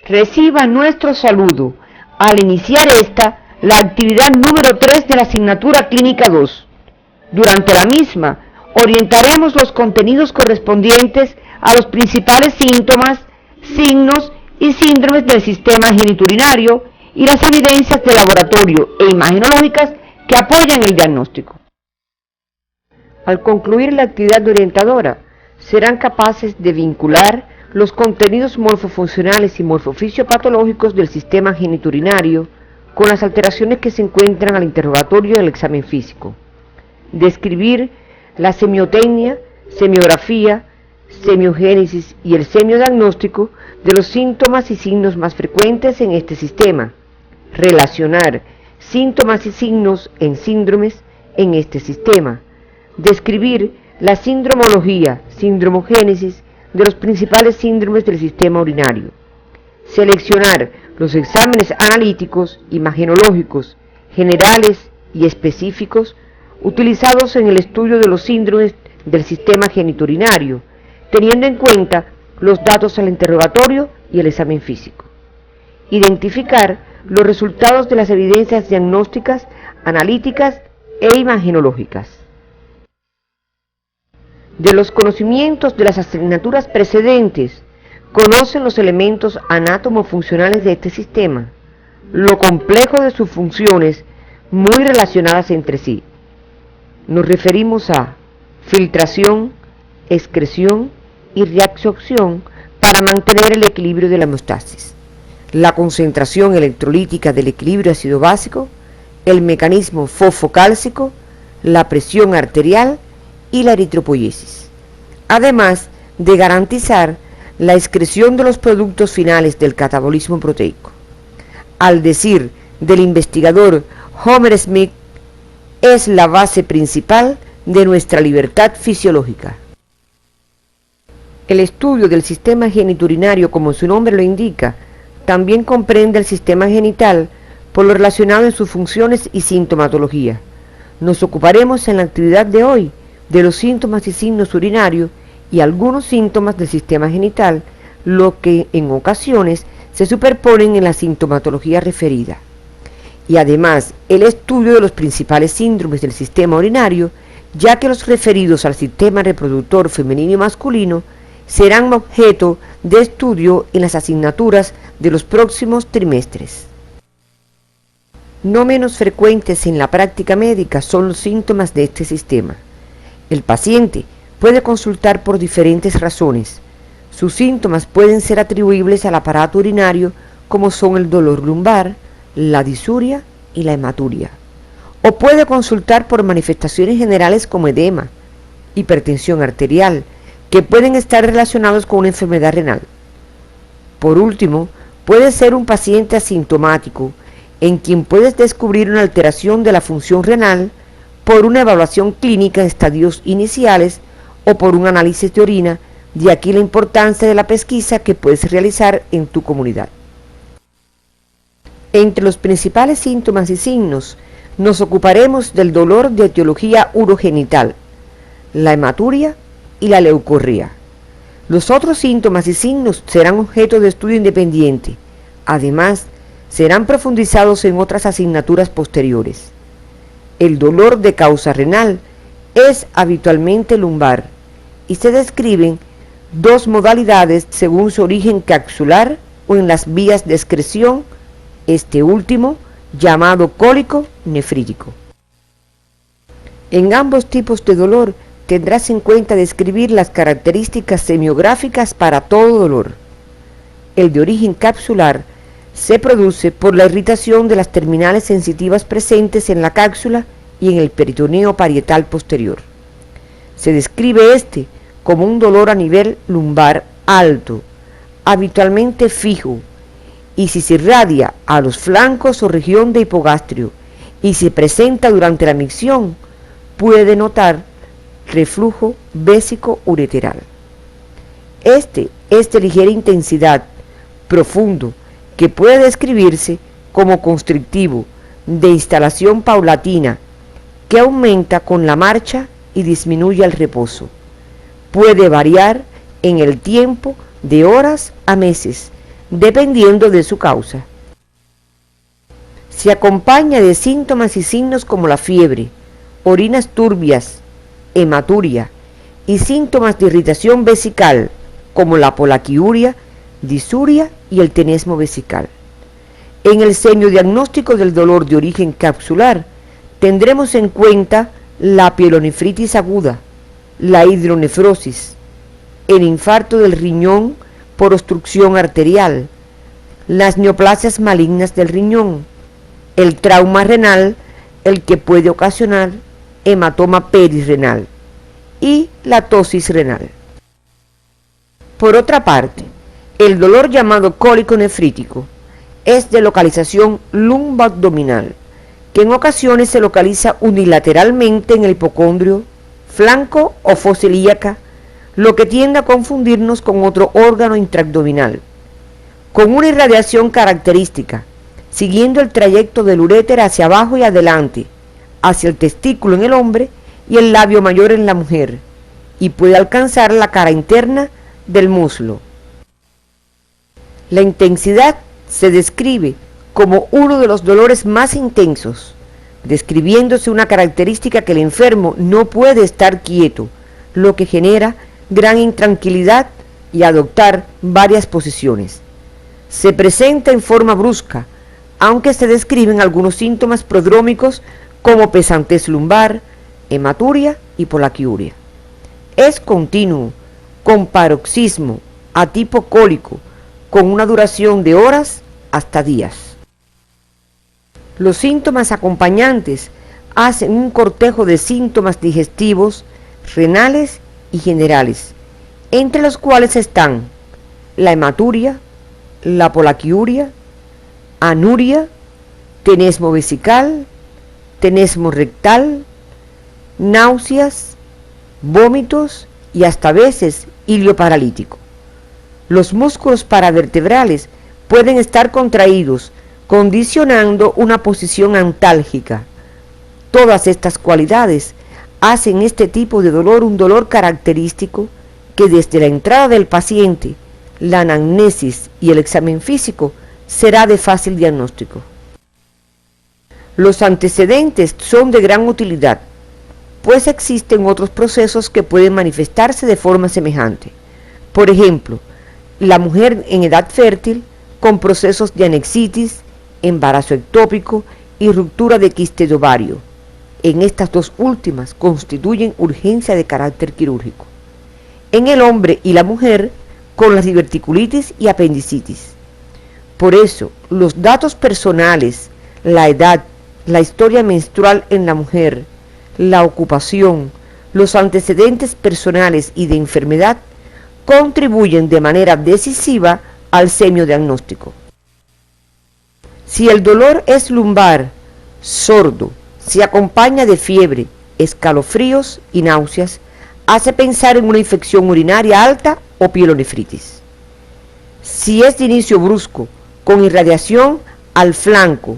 Reciba nuestro saludo al iniciar la actividad número 3 de la asignatura Clínica 2. Durante la misma, orientaremos los contenidos correspondientes a los principales síntomas, signos y síndromes del sistema genitourinario y las evidencias de laboratorio e imagenológicas que apoyan el diagnóstico. Al concluir la actividad orientadora, serán capaces de vincular los contenidos morfofuncionales y morfofisiopatológicos del sistema genitourinario con las alteraciones que se encuentran al interrogatorio del examen físico. Describir la semiotecnia, semiografía, semiogénesis y el semiodiagnóstico de los síntomas y signos más frecuentes en este sistema. Relacionar síntomas y signos en síndromes en este sistema. Describir la sindromología, sindromogénesis de los principales síndromes del sistema urinario. Seleccionar los exámenes analíticos, imagenológicos, generales y específicos utilizados en el estudio de los síndromes del sistema genitourinario, teniendo en cuenta los datos al interrogatorio y el examen físico. Identificar los resultados de las evidencias diagnósticas, analíticas e imagenológicas. De los conocimientos de las asignaturas precedentes, conocen los elementos anátomo-funcionales de este sistema, lo complejo de sus funciones muy relacionadas entre sí. Nos referimos a filtración, excreción y reabsorción para mantener el equilibrio de la homeostasis, la concentración electrolítica del equilibrio ácido básico, el mecanismo fosfocálcico, la presión arterial y la eritropoiesis, además de garantizar la excreción de los productos finales del catabolismo proteico. Al decir del investigador Homer Smith, es la base principal de nuestra libertad fisiológica. El estudio del sistema genitourinario, como su nombre lo indica, también comprende el sistema genital por lo relacionado en sus funciones y sintomatología. Nos ocuparemos en la actividad de hoy de los síntomas y signos urinarios y algunos síntomas del sistema genital, lo que en ocasiones se superponen en la sintomatología referida. Y además el estudio de los principales síndromes del sistema urinario, ya que los referidos al sistema reproductor femenino y masculino serán objeto de estudio en las asignaturas de los próximos trimestres. No menos frecuentes en la práctica médica son los síntomas de este sistema. El paciente puede consultar por diferentes razones. Sus síntomas pueden ser atribuibles al aparato urinario, como son el dolor lumbar, la disuria y la hematuria. O puede consultar por manifestaciones generales como edema, hipertensión arterial, que pueden estar relacionados con una enfermedad renal. Por último, puede ser un paciente asintomático, en quien puedes descubrir una alteración de la función renal por una evaluación clínica en estadios iniciales o por un análisis de orina, de aquí la importancia de la pesquisa que puedes realizar en tu comunidad. Entre los principales síntomas y signos, nos ocuparemos del dolor de etiología urogenital, la hematuria y la leucorrea. Los otros síntomas y signos serán objeto de estudio independiente. Además, serán profundizados en otras asignaturas posteriores. El dolor de causa renal es habitualmente lumbar y se describen dos modalidades según su origen capsular o en las vías de excreción, este último llamado cólico nefrítico. En ambos tipos de dolor tendrás en cuenta describir las características semiográficas para todo dolor. El de origen capsular se produce por la irritación de las terminales sensitivas presentes en la cápsula y en el peritoneo parietal posterior. Se describe este como un dolor a nivel lumbar alto, habitualmente fijo, y si se irradia a los flancos o región de hipogastrio y se presenta durante la micción, puede notar reflujo vésico ureteral. Este es de ligera intensidad, profundo, que puede describirse como constrictivo, de instalación paulatina, que aumenta con la marcha y disminuye al reposo. Puede variar en el tiempo de horas a meses, dependiendo de su causa. Se acompaña de síntomas y signos como la fiebre, orinas turbias, hematuria y síntomas de irritación vesical como la polaquiuria, disuria y el tenesmo vesical. En el semiodiagnóstico del dolor de origen capsular tendremos en cuenta la pielonefritis aguda, la hidronefrosis, el infarto del riñón por obstrucción arterial, las neoplasias malignas del riñón, el trauma renal, el que puede ocasionar hematoma perirrenal, y la tosis renal. Por otra parte, el dolor llamado cólico nefrítico es de localización lumboabdominal, que en ocasiones se localiza unilateralmente en el hipocondrio, flanco o fosa ilíaca, lo que tiende a confundirnos con otro órgano intraabdominal, con una irradiación característica, siguiendo el trayecto del uréter hacia abajo y adelante, hacia el testículo en el hombre y el labio mayor en la mujer, y puede alcanzar la cara interna del muslo. La intensidad se describe como uno de los dolores más intensos, describiéndose una característica que el enfermo no puede estar quieto, lo que genera gran intranquilidad y adoptar varias posiciones. Se presenta en forma brusca, aunque se describen algunos síntomas prodrómicos como pesantez lumbar, hematuria y polaquiuria. Es continuo, con paroxismo, a tipo cólico, con una duración de horas hasta días. Los síntomas acompañantes hacen un cortejo de síntomas digestivos, renales y generales, entre los cuales están la hematuria, la polaquiuria, anuria, tenesmo vesical, tenesmo rectal, náuseas, vómitos y hasta veces hilio paralítico. Los músculos paravertebrales pueden estar contraídos, condicionando una posición antálgica. Todas estas cualidades hacen este tipo de dolor un dolor característico que desde la entrada del paciente, la anamnesis y el examen físico será de fácil diagnóstico. Los antecedentes son de gran utilidad, pues existen otros procesos que pueden manifestarse de forma semejante. Por ejemplo, la mujer en edad fértil con procesos de anexitis, embarazo ectópico y ruptura de quiste de ovario. En estas dos últimas constituyen urgencia de carácter quirúrgico. En el hombre y la mujer con las diverticulitis y apendicitis. Por eso, los datos personales, la edad, la historia menstrual en la mujer, la ocupación, los antecedentes personales y de enfermedad contribuyen de manera decisiva al semiodiagnóstico. Si el dolor es lumbar, sordo, se acompaña de fiebre, escalofríos y náuseas, hace pensar en una infección urinaria alta o pielonefritis. Si es de inicio brusco, con irradiación al flanco,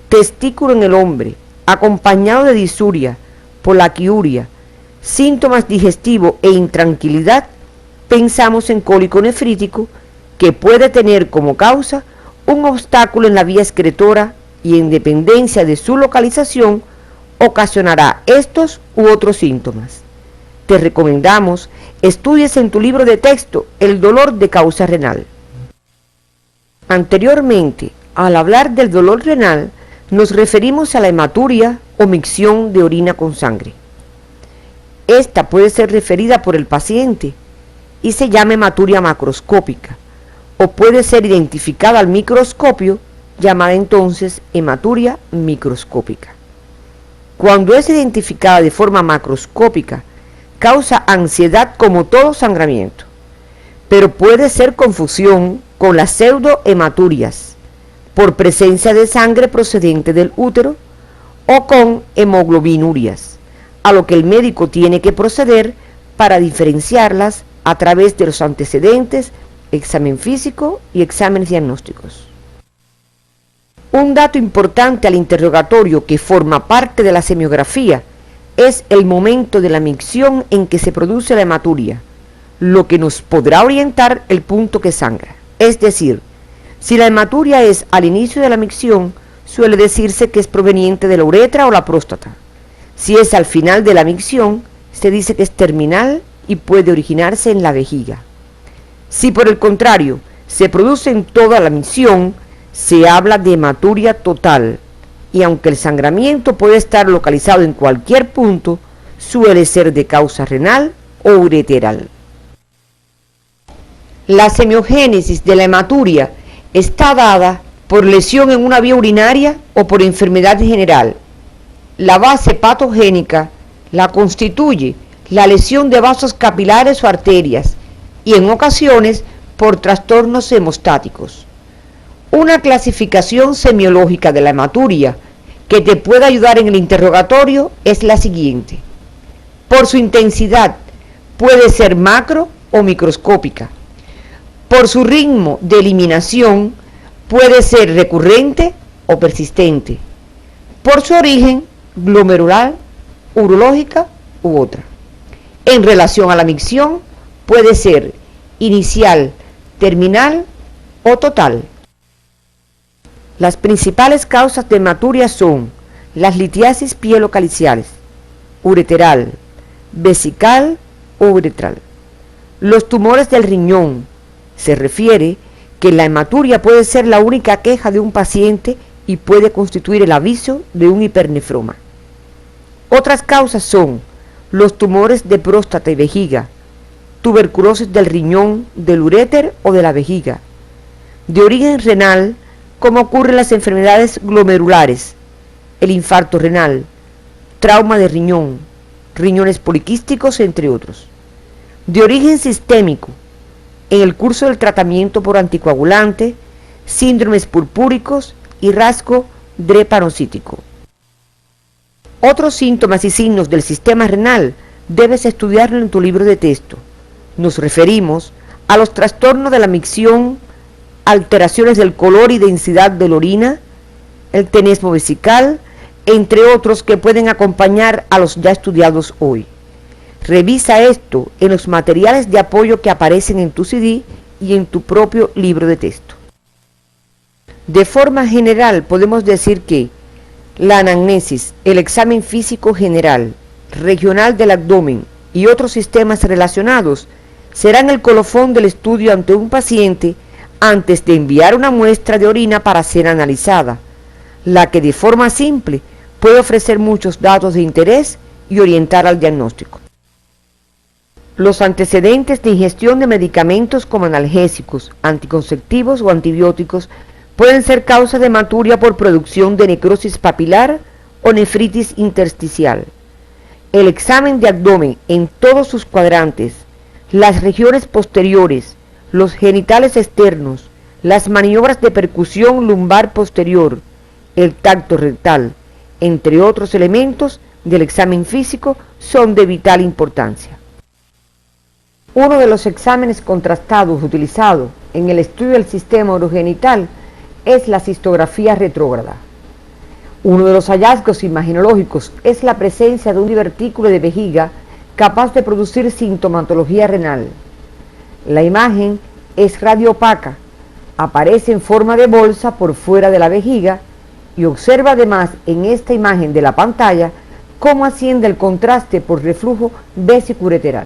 testículo en el hombre, acompañado de disuria, polaquiuria, síntomas digestivos e intranquilidad, pensamos en cólico nefrítico, que puede tener como causa un obstáculo en la vía excretora y en dependencia de su localización ocasionará estos u otros síntomas. Te recomendamos estudies en tu libro de texto el dolor de causa renal. Anteriormente, al hablar del dolor renal, nos referimos a la hematuria o micción de orina con sangre. Esta puede ser referida por el paciente y se llama hematuria macroscópica, o puede ser identificada al microscopio, llamada entonces hematuria microscópica. Cuando es identificada de forma macroscópica, causa ansiedad como todo sangramiento, pero puede ser confusión con las pseudohematurias por presencia de sangre procedente del útero o con hemoglobinurias, a lo que el médico tiene que proceder para diferenciarlas a través de los antecedentes, examen físico y exámenes diagnósticos. Un dato importante al interrogatorio que forma parte de la semiografía es el momento de la micción en que se produce la hematuria, lo que nos podrá orientar el punto que sangra. Es decir, Si la hematuria es al inicio de la micción, suele decirse que es proveniente de la uretra o la próstata. Si es al final de la micción, se dice que es terminal y puede originarse en la vejiga. Si por el contrario se produce en toda la micción, se habla de hematuria total, y aunque el sangramiento puede estar localizado en cualquier punto, suele ser de causa renal o ureteral. La semiogénesis de la hematuria está dada por lesión en una vía urinaria o por enfermedad general. La base patogénica la constituye la lesión de vasos capilares o arterias y en ocasiones por trastornos hemostáticos. Una clasificación semiológica de la hematuria que te puede ayudar en el interrogatorio es la siguiente. Por su intensidad puede ser macro o microscópica. Por su ritmo de eliminación puede ser recurrente o persistente. Por su origen glomerular, urológica u otra. En relación a la micción puede ser inicial, terminal o total. Las principales causas de hematuria son las litiasis pielocaliciales, ureteral, vesical o uretral. Los tumores del riñón. Se refiere que la hematuria puede ser la única queja de un paciente y puede constituir el aviso de un hipernefroma. Otras causas son los tumores de próstata y vejiga, tuberculosis del riñón, del uréter o de la vejiga, de origen renal, como ocurre en las enfermedades glomerulares, el infarto renal, trauma de riñón, riñones poliquísticos, entre otros. De origen sistémico, en el curso del tratamiento por anticoagulante, síndromes purpúricos y rasgo drepanocítico. Otros síntomas y signos del sistema renal debes estudiarlo en tu libro de texto. Nos referimos a los trastornos de la micción, alteraciones del color y densidad de la orina, el tenesmo vesical, entre otros que pueden acompañar a los ya estudiados hoy. Revisa esto en los materiales de apoyo que aparecen en tu CD y en tu propio libro de texto. De forma general podemos decir que la anamnesis, el examen físico general, regional del abdomen y otros sistemas relacionados serán el colofón del estudio ante un paciente antes de enviar una muestra de orina para ser analizada, la que de forma simple puede ofrecer muchos datos de interés y orientar al diagnóstico. Los antecedentes de ingestión de medicamentos como analgésicos, anticonceptivos o antibióticos pueden ser causa de hematuria por producción de necrosis papilar o nefritis intersticial. El examen de abdomen en todos sus cuadrantes, las regiones posteriores, los genitales externos, las maniobras de percusión lumbar posterior, el tacto rectal, entre otros elementos del examen físico, son de vital importancia. Uno de los exámenes contrastados utilizados en el estudio del sistema urogenital es la cistografía retrógrada. Uno de los hallazgos imagenológicos es la presencia de un divertículo de vejiga capaz de producir sintomatología renal. La imagen es radioopaca, aparece en forma de bolsa por fuera de la vejiga y observa además en esta imagen de la pantalla cómo asciende el contraste por reflujo vesicureteral.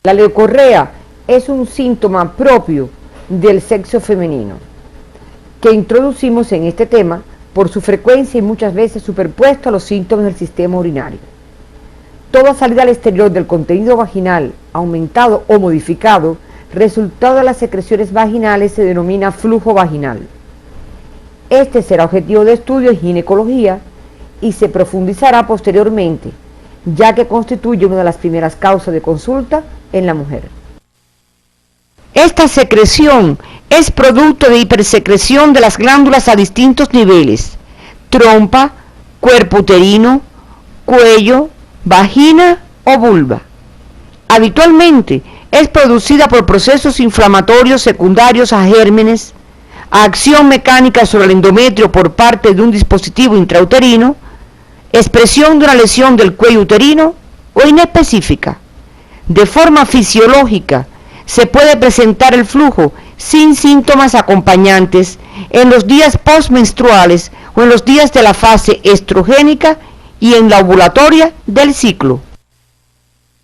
La leucorrea es un síntoma propio del sexo femenino, que introducimos en este tema por su frecuencia y muchas veces superpuesto a los síntomas del sistema urinario. Toda salida al exterior del contenido vaginal, aumentado o modificado, resultado de las secreciones vaginales, se denomina flujo vaginal. Este será objetivo de estudio en ginecología y se profundizará posteriormente, ya que constituye una de las primeras causas de consulta en la mujer. Esta secreción es producto de hipersecreción de las glándulas a distintos niveles: trompa, cuerpo uterino, cuello, vagina o vulva. Habitualmente es producida por procesos inflamatorios secundarios a gérmenes, a acción mecánica sobre el endometrio por parte de un dispositivo intrauterino, expresión de una lesión del cuello uterino o inespecífica. De forma fisiológica, se puede presentar el flujo sin síntomas acompañantes en los días postmenstruales o en los días de la fase estrogénica y en la ovulatoria del ciclo.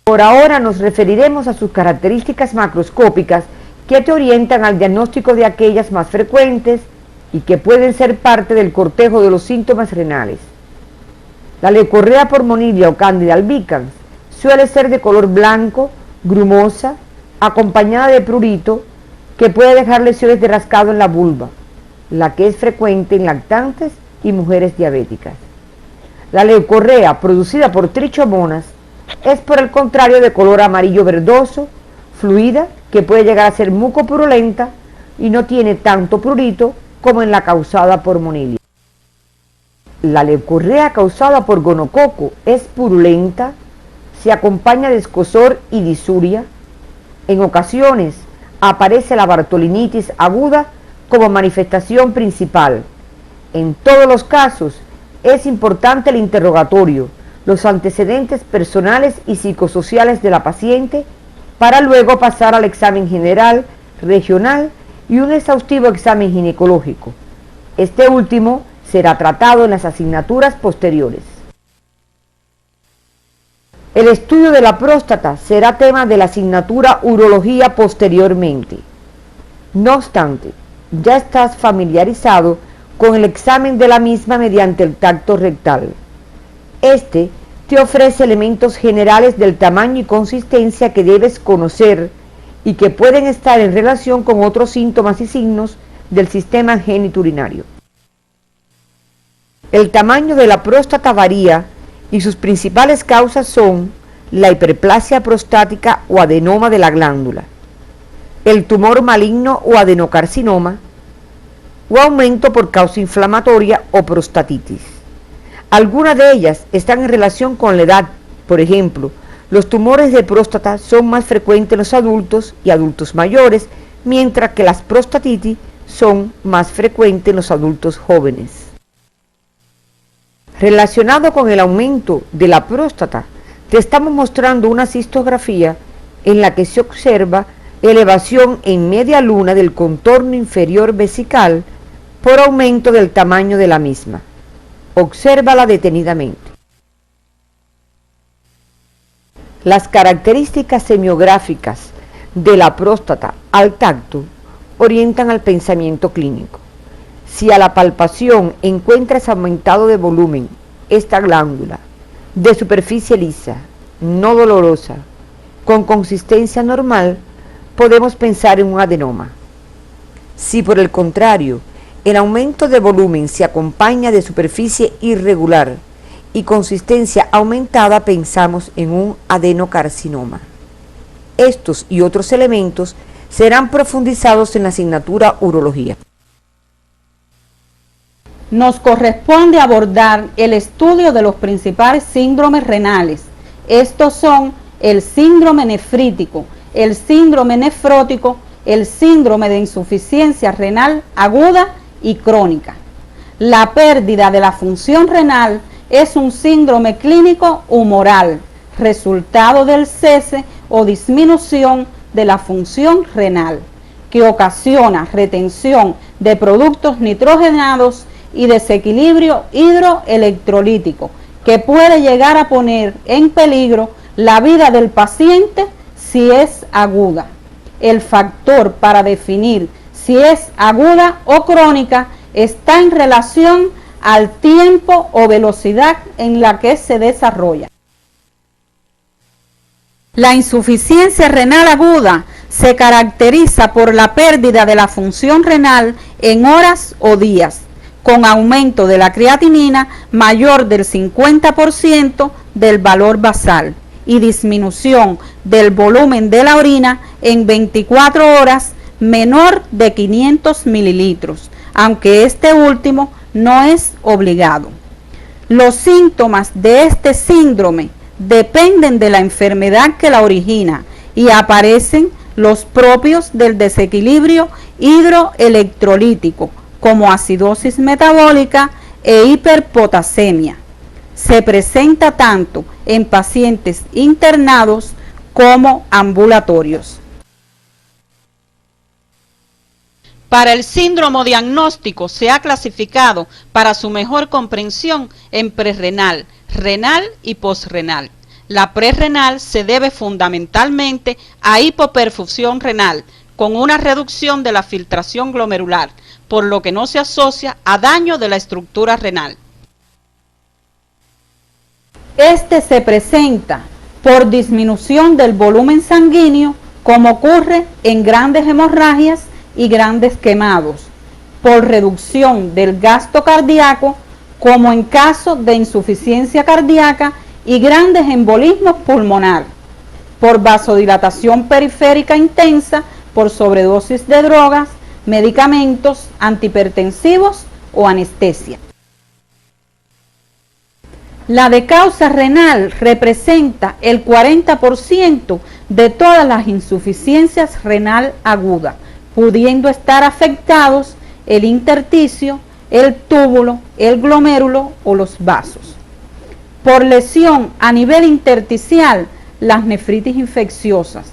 Por ahora nos referiremos a sus características macroscópicas que te orientan al diagnóstico de aquellas más frecuentes y que pueden ser parte del cortejo de los síntomas renales. La leucorrea por Monilia o Candida albicans suele ser de color blanco, grumosa, acompañada de prurito, que puede dejar lesiones de rascado en la vulva, la que es frecuente en lactantes y mujeres diabéticas. La leucorrea producida por trichomonas es por el contrario de color amarillo verdoso, fluida, que puede llegar a ser mucopurulenta y no tiene tanto prurito como en la causada por Monilia. La leucorrea causada por gonococo es purulenta, se acompaña de escozor y disuria. En ocasiones aparece la bartolinitis aguda como manifestación principal. En todos los casos es importante el interrogatorio, los antecedentes personales y psicosociales de la paciente para luego pasar al examen general, regional y un exhaustivo examen ginecológico. Este último será tratado en las asignaturas posteriores. El estudio de la próstata será tema de la asignatura urología posteriormente. No obstante, ya estás familiarizado con el examen de la misma mediante el tacto rectal. Este te ofrece elementos generales del tamaño y consistencia que debes conocer y que pueden estar en relación con otros síntomas y signos del sistema genitourinario. El tamaño de la próstata varía y sus principales causas son la hiperplasia prostática o adenoma de la glándula, el tumor maligno o adenocarcinoma, o aumento por causa inflamatoria o prostatitis. Algunas de ellas están en relación con la edad. Por ejemplo, los tumores de próstata son más frecuentes en los adultos y adultos mayores, mientras que las prostatitis son más frecuentes en los adultos jóvenes. Relacionado con el aumento de la próstata, te estamos mostrando una cistografía en la que se observa elevación en media luna del contorno inferior vesical por aumento del tamaño de la misma. Obsérvala detenidamente. Las características semiográficas de la próstata al tacto orientan al pensamiento clínico. Si a la palpación encuentras aumentado de volumen esta glándula, de superficie lisa, no dolorosa, con consistencia normal, podemos pensar en un adenoma. Si por el contrario, el aumento de volumen se acompaña de superficie irregular y consistencia aumentada, pensamos en un adenocarcinoma. Estos y otros elementos serán profundizados en la asignatura urología. Nos corresponde abordar el estudio de los principales síndromes renales. Estos son el síndrome nefrítico, el síndrome nefrótico, el síndrome de insuficiencia renal aguda y crónica. La pérdida de la función renal es un síndrome clínico humoral, resultado del cese o disminución de la función renal, que ocasiona retención de productos nitrogenados y desequilibrio hidroelectrolítico, que puede llegar a poner en peligro la vida del paciente si es aguda. El factor para definir si es aguda o crónica está en relación al tiempo o velocidad en la que se desarrolla. La insuficiencia renal aguda se caracteriza por la pérdida de la función renal en horas o días, con aumento de la creatinina mayor del 50% del valor basal y disminución del volumen de la orina en 24 horas menor de 500 mililitros, aunque este último no es obligado. Los síntomas de este síndrome dependen de la enfermedad que la origina y aparecen los propios del desequilibrio hidroelectrolítico, como acidosis metabólica e hiperpotasemia. Se presenta tanto en pacientes internados como ambulatorios. Para el síndrome diagnóstico se ha clasificado para su mejor comprensión en prerrenal, renal y posrenal. La prerrenal se debe fundamentalmente a hipoperfusión renal, con una reducción de la filtración glomerular, por lo que no se asocia a daño de la estructura renal. Este se presenta por disminución del volumen sanguíneo, como ocurre en grandes hemorragias y grandes quemados, por reducción del gasto cardíaco, como en caso de insuficiencia cardíaca y grandes embolismos pulmonares, por vasodilatación periférica intensa, por sobredosis de drogas, medicamentos antihipertensivos o anestesia. La de causa renal representa el 40% de todas las insuficiencias renal agudas, pudiendo estar afectados el intersticio, el túbulo, el glomérulo o los vasos. Por lesión a nivel intersticial, las nefritis infecciosas.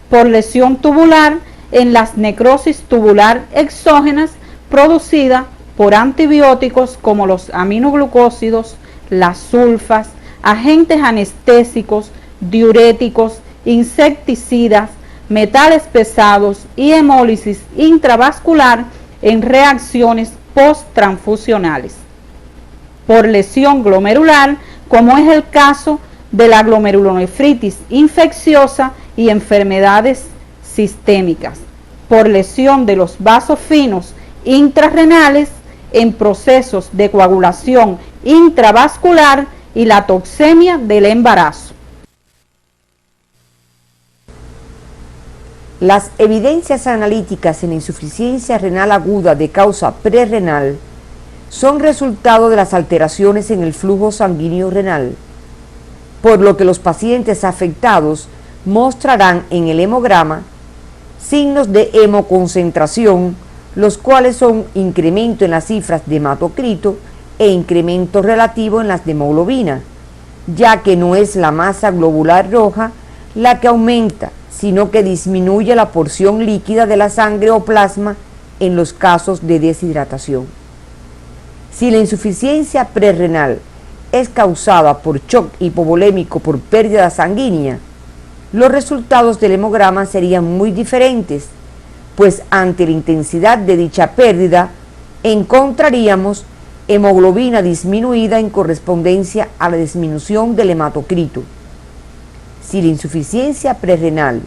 Por lesión tubular, en las necrosis tubular exógenas producidas por antibióticos como los aminoglucósidos, las sulfas, agentes anestésicos, diuréticos, insecticidas, metales pesados y hemólisis intravascular en reacciones posttransfusionales. Por lesión glomerular, como es el caso de la glomerulonefritis infecciosa y enfermedades sistémicas. Por lesión de los vasos finos intrarrenales en procesos de coagulación intravascular y la toxemia del embarazo. Las evidencias analíticas en insuficiencia renal aguda de causa prerrenal son resultado de las alteraciones en el flujo sanguíneo renal, por lo que los pacientes afectados mostrarán en el hemograma signos de hemoconcentración, los cuales son incremento en las cifras de hematocrito e incremento relativo en las de hemoglobina, ya que no es la masa globular roja la que aumenta, sino que disminuye la porción líquida de la sangre o plasma en los casos de deshidratación. Si la insuficiencia prerrenal es causada por shock hipovolémico por pérdida sanguínea, los resultados del hemograma serían muy diferentes, pues ante la intensidad de dicha pérdida encontraríamos hemoglobina disminuida en correspondencia a la disminución del hematocrito. Si la insuficiencia prerrenal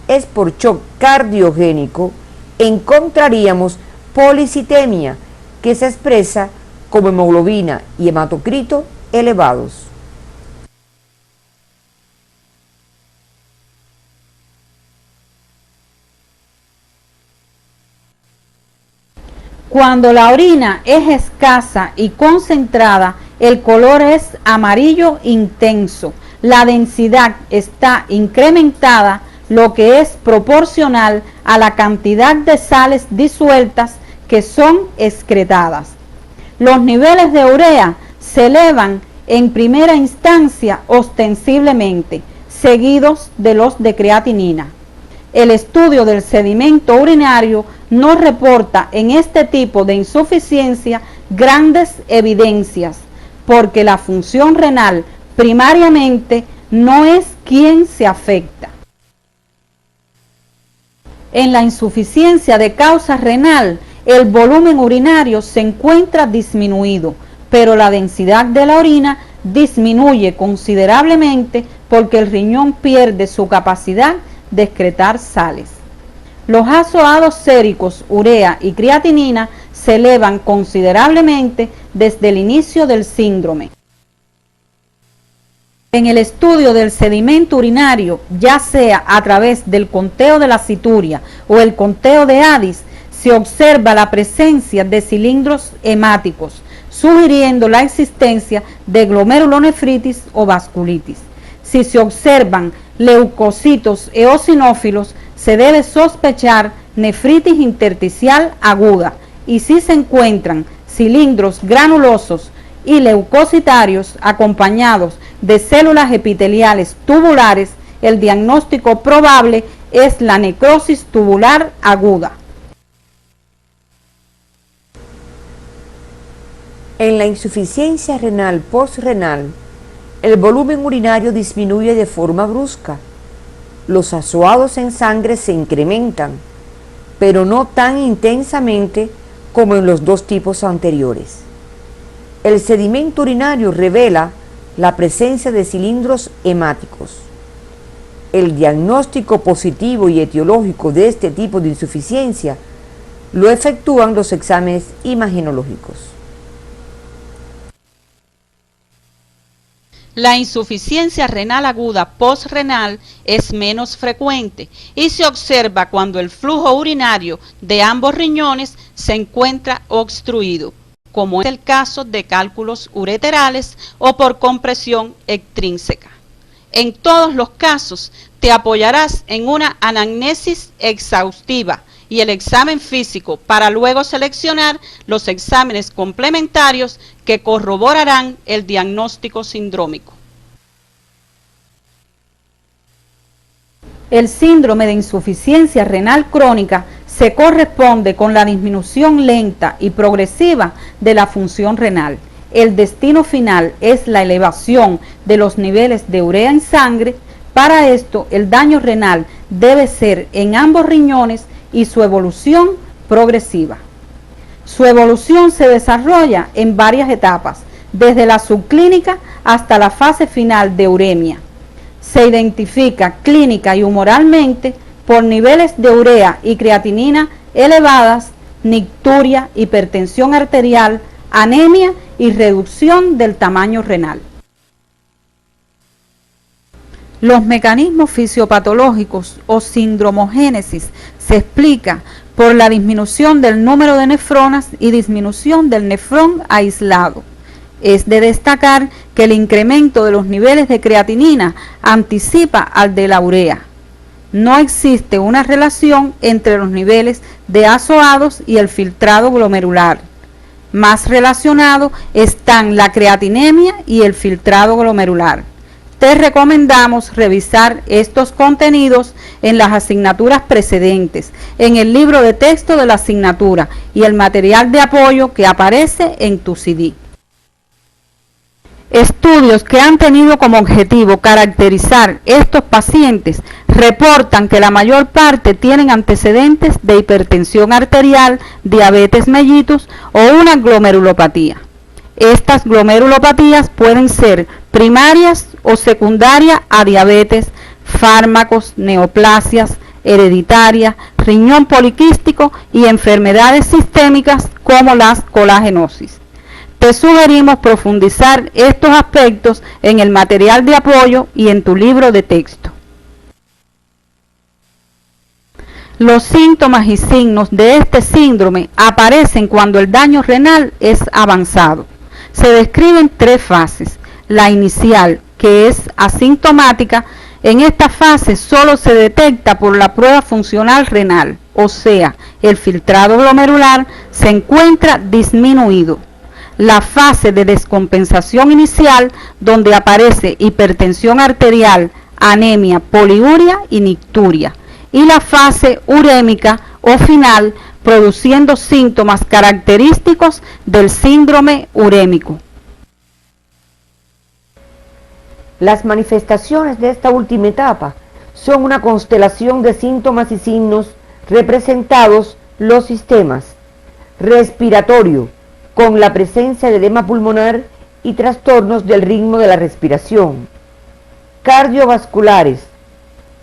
es por shock cardiogénico, encontraríamos policitemia, que se expresa como hemoglobina y hematocrito elevados. Cuando la orina es escasa y concentrada, el color es amarillo intenso. La densidad está incrementada, lo que es proporcional a la cantidad de sales disueltas que son excretadas. Los niveles de urea se elevan en primera instancia ostensiblemente, seguidos de los de creatinina. El estudio del sedimento urinario no reporta en este tipo de insuficiencia grandes evidencias, porque la función renal primariamente no es quien se afecta. En la insuficiencia de causa renal, el volumen urinario se encuentra disminuido, pero la densidad de la orina disminuye considerablemente porque el riñón pierde su capacidad de excretar sales. Los ácidos séricos, urea y creatinina se elevan considerablemente desde el inicio del síndrome. En el estudio del sedimento urinario, ya sea a través del conteo de la cituria o el conteo de Addis, se observa la presencia de cilindros hemáticos, sugiriendo la existencia de glomerulonefritis o vasculitis. Si se observan leucocitos eosinófilos, se debe sospechar nefritis intersticial aguda, y si se encuentran cilindros granulosos y leucocitarios acompañados de células epiteliales tubulares, el diagnóstico probable es la necrosis tubular aguda. En la insuficiencia renal postrenal, el volumen urinario disminuye de forma brusca. Los azoados en sangre se incrementan, pero no tan intensamente como en los dos tipos anteriores. El sedimento urinario revela la presencia de cilindros hemáticos. El diagnóstico positivo y etiológico de este tipo de insuficiencia lo efectúan los exámenes imagenológicos. La insuficiencia renal aguda postrenal es menos frecuente y se observa cuando el flujo urinario de ambos riñones se encuentra obstruido, como es el caso de cálculos ureterales o por compresión extrínseca. En todos los casos, te apoyarás en una anamnesis exhaustiva y el examen físico para luego seleccionar los exámenes complementarios que corroborarán el diagnóstico sindrómico. El síndrome de insuficiencia renal crónica se corresponde con la disminución lenta y progresiva de la función renal. El destino final es la elevación de los niveles de urea en sangre. Para esto, el daño renal debe ser en ambos riñones y su evolución progresiva. Su evolución se desarrolla en varias etapas, desde la subclínica hasta la fase final de uremia. Se identifica clínica y humoralmente por niveles de urea y creatinina elevadas, nicturia, hipertensión arterial, anemia y reducción del tamaño renal. Los mecanismos fisiopatológicos o sindromogénesis se explica por la disminución del número de nefronas y disminución del nefrón aislado. Es de destacar que el incremento de los niveles de creatinina anticipa al de la urea. No existe una relación entre los niveles de azoados y el filtrado glomerular. Más relacionados están la creatinemia y el filtrado glomerular. Te recomendamos revisar estos contenidos en las asignaturas precedentes, en el libro de texto de la asignatura y el material de apoyo que aparece en tu CD. Estudios que han tenido como objetivo caracterizar estos pacientes reportan que la mayor parte tienen antecedentes de hipertensión arterial, diabetes mellitus o una glomerulopatía. Estas glomerulopatías pueden ser primarias o secundarias a diabetes, fármacos, neoplasias hereditarias, riñón poliquístico y enfermedades sistémicas como las colagenosis. Te sugerimos profundizar estos aspectos en el material de apoyo y en tu libro de texto. Los síntomas y signos de este síndrome aparecen cuando el daño renal es avanzado. Se describen tres fases. La inicial, que es asintomática, en esta fase solo se detecta por la prueba funcional renal, o sea, el filtrado glomerular se encuentra disminuido. La fase de descompensación inicial, donde aparece hipertensión arterial, anemia, poliuria y nicturia. Y la fase urémica o final, produciendo síntomas característicos del síndrome urémico. Las manifestaciones de esta última etapa son una constelación de síntomas y signos representados los sistemas respiratorio, con la presencia de edema pulmonar y trastornos del ritmo de la respiración, cardiovasculares,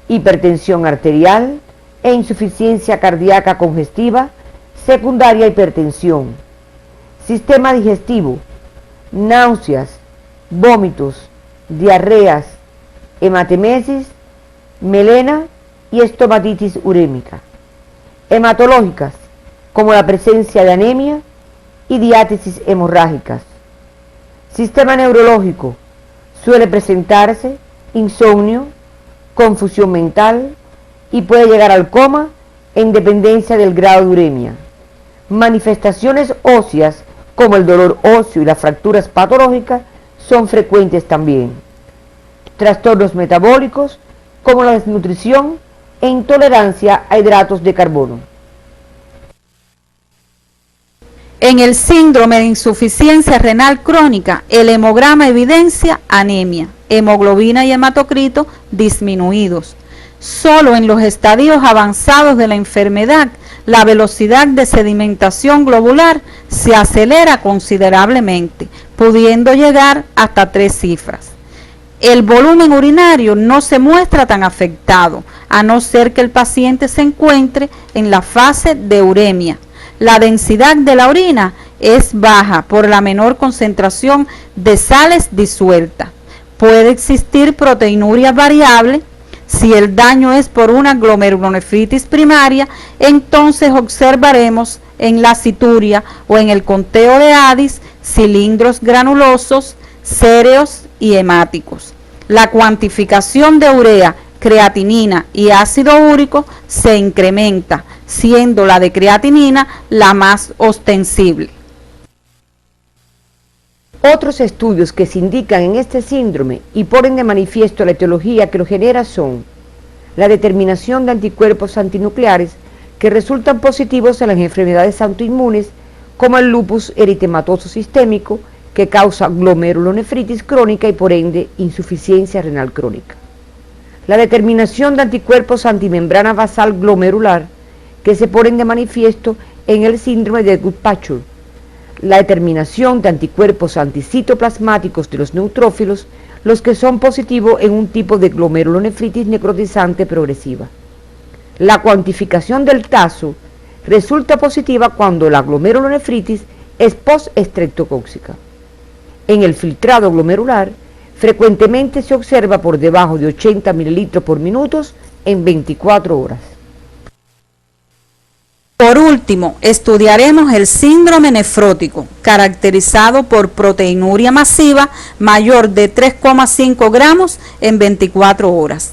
hipertensión arterial e insuficiencia cardíaca congestiva, secundaria hipertensión, sistema digestivo, náuseas, vómitos, diarreas, hematemesis, melena y estomatitis urémica, hematológicas, como la presencia de anemia y diátesis hemorrágicas. Sistema neurológico, suele presentarse insomnio, confusión mental y puede llegar al coma en dependencia del grado de uremia. Manifestaciones óseas como el dolor óseo y las fracturas patológicas son frecuentes también. Trastornos metabólicos como la desnutrición e intolerancia a hidratos de carbono. En el síndrome de insuficiencia renal crónica, el hemograma evidencia anemia, hemoglobina y hematocrito disminuidos. Solo en los estadios avanzados de la enfermedad, la velocidad de sedimentación globular se acelera considerablemente, pudiendo llegar hasta 3 cifras. El volumen urinario no se muestra tan afectado, a no ser que el paciente se encuentre en la fase de uremia. La densidad de la orina es baja por la menor concentración de sales disueltas. Puede existir proteinuria variable. Si el daño es por una glomerulonefritis primaria, entonces observaremos en la cituria o en el conteo de Addis cilindros granulosos, céreos y hemáticos. La cuantificación de urea, creatinina y ácido úrico se incrementa, siendo la de creatinina la más ostensible. Otros estudios que se indican en este síndrome y ponen de manifiesto la etiología que lo genera son la determinación de anticuerpos antinucleares que resultan positivos en las enfermedades autoinmunes como el lupus eritematoso sistémico, que causa glomerulonefritis crónica y por ende insuficiencia renal crónica. La determinación de anticuerpos antimembrana basal glomerular que se ponen de manifiesto en el síndrome de Goodpasture. La determinación de anticuerpos anticitoplasmáticos de los neutrófilos, los que son positivos en un tipo de glomerulonefritis necrotizante progresiva. La cuantificación del TASO resulta positiva cuando la glomerulonefritis es post-estreptocóxica. En el filtrado glomerular, frecuentemente se observa por debajo de 80 mililitros por minuto en 24 horas. Por último, estudiaremos el síndrome nefrótico, caracterizado por proteinuria masiva mayor de 3,5 gramos en 24 horas,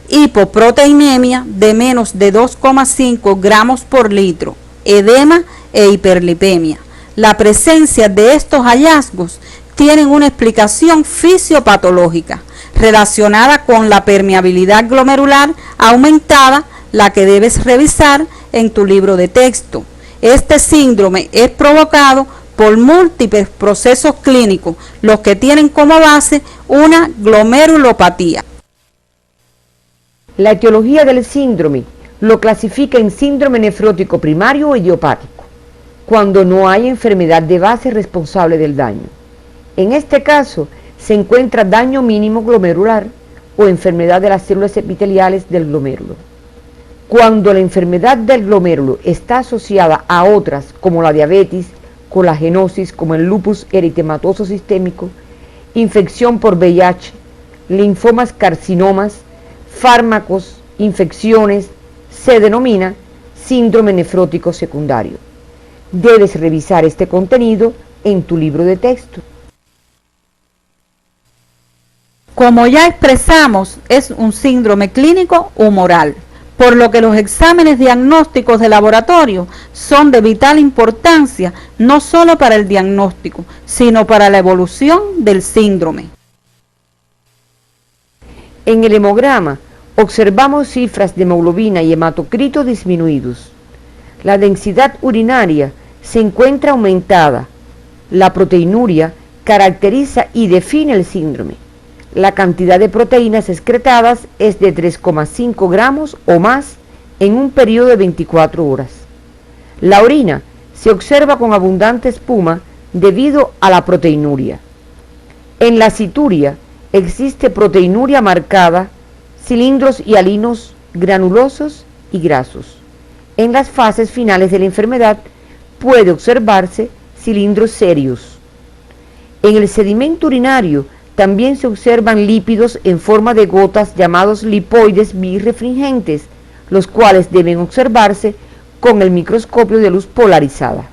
hipoproteinemia de menos de 2,5 gramos por litro, edema e hiperlipemia. La presencia de estos hallazgos tienen una explicación fisiopatológica relacionada con la permeabilidad glomerular aumentada, la que debes revisar en tu libro de texto. Este síndrome es provocado por múltiples procesos clínicos, los que tienen como base una glomerulopatía. La etiología del síndrome lo clasifica en síndrome nefrótico primario o idiopático, cuando no hay enfermedad de base responsable del daño. En este caso, se encuentra daño mínimo glomerular o enfermedad de las células epiteliales del glomérulo. Cuando la enfermedad del glomérulo está asociada a otras como la diabetes, colagenosis como el lupus eritematoso sistémico, infección por VIH, linfomas, carcinomas, fármacos, infecciones, se denomina síndrome nefrótico secundario. Debes revisar este contenido en tu libro de texto. Como ya expresamos, es un síndrome clínico humoral, por lo que los exámenes diagnósticos de laboratorio son de vital importancia, no solo para el diagnóstico, sino para la evolución del síndrome. En el hemograma observamos cifras de hemoglobina y hematocrito disminuidos. La densidad urinaria se encuentra aumentada. La proteinuria caracteriza y define el síndrome. La cantidad de proteínas excretadas es de 3,5 gramos o más en un periodo de 24 horas. La orina se observa con abundante espuma debido a la proteinuria. En la cituria existe proteinuria marcada, cilindros hialinos granulosos y grasos. En las fases finales de la enfermedad puede observarse cilindros serios. En el sedimento urinario también se observan lípidos en forma de gotas llamados lipoides birrefringentes, los cuales deben observarse con el microscopio de luz polarizada.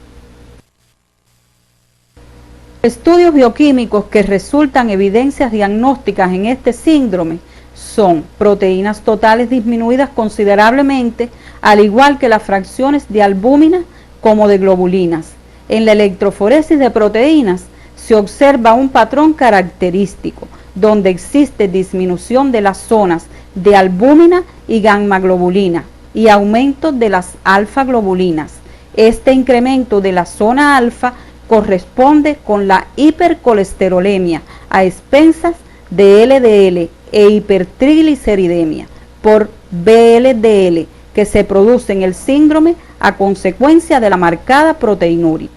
Estudios bioquímicos que resultan evidencias diagnósticas en este síndrome son proteínas totales disminuidas considerablemente, al igual que las fracciones de albúmina como de globulinas. En la electroforesis de proteínas se observa un patrón característico, donde existe disminución de las zonas de albúmina y gamma globulina y aumento de las alfa globulinas. Este incremento de la zona alfa corresponde con la hipercolesterolemia a expensas de LDL e hipertrigliceridemia por VLDL que se produce en el síndrome a consecuencia de la marcada proteinúrica.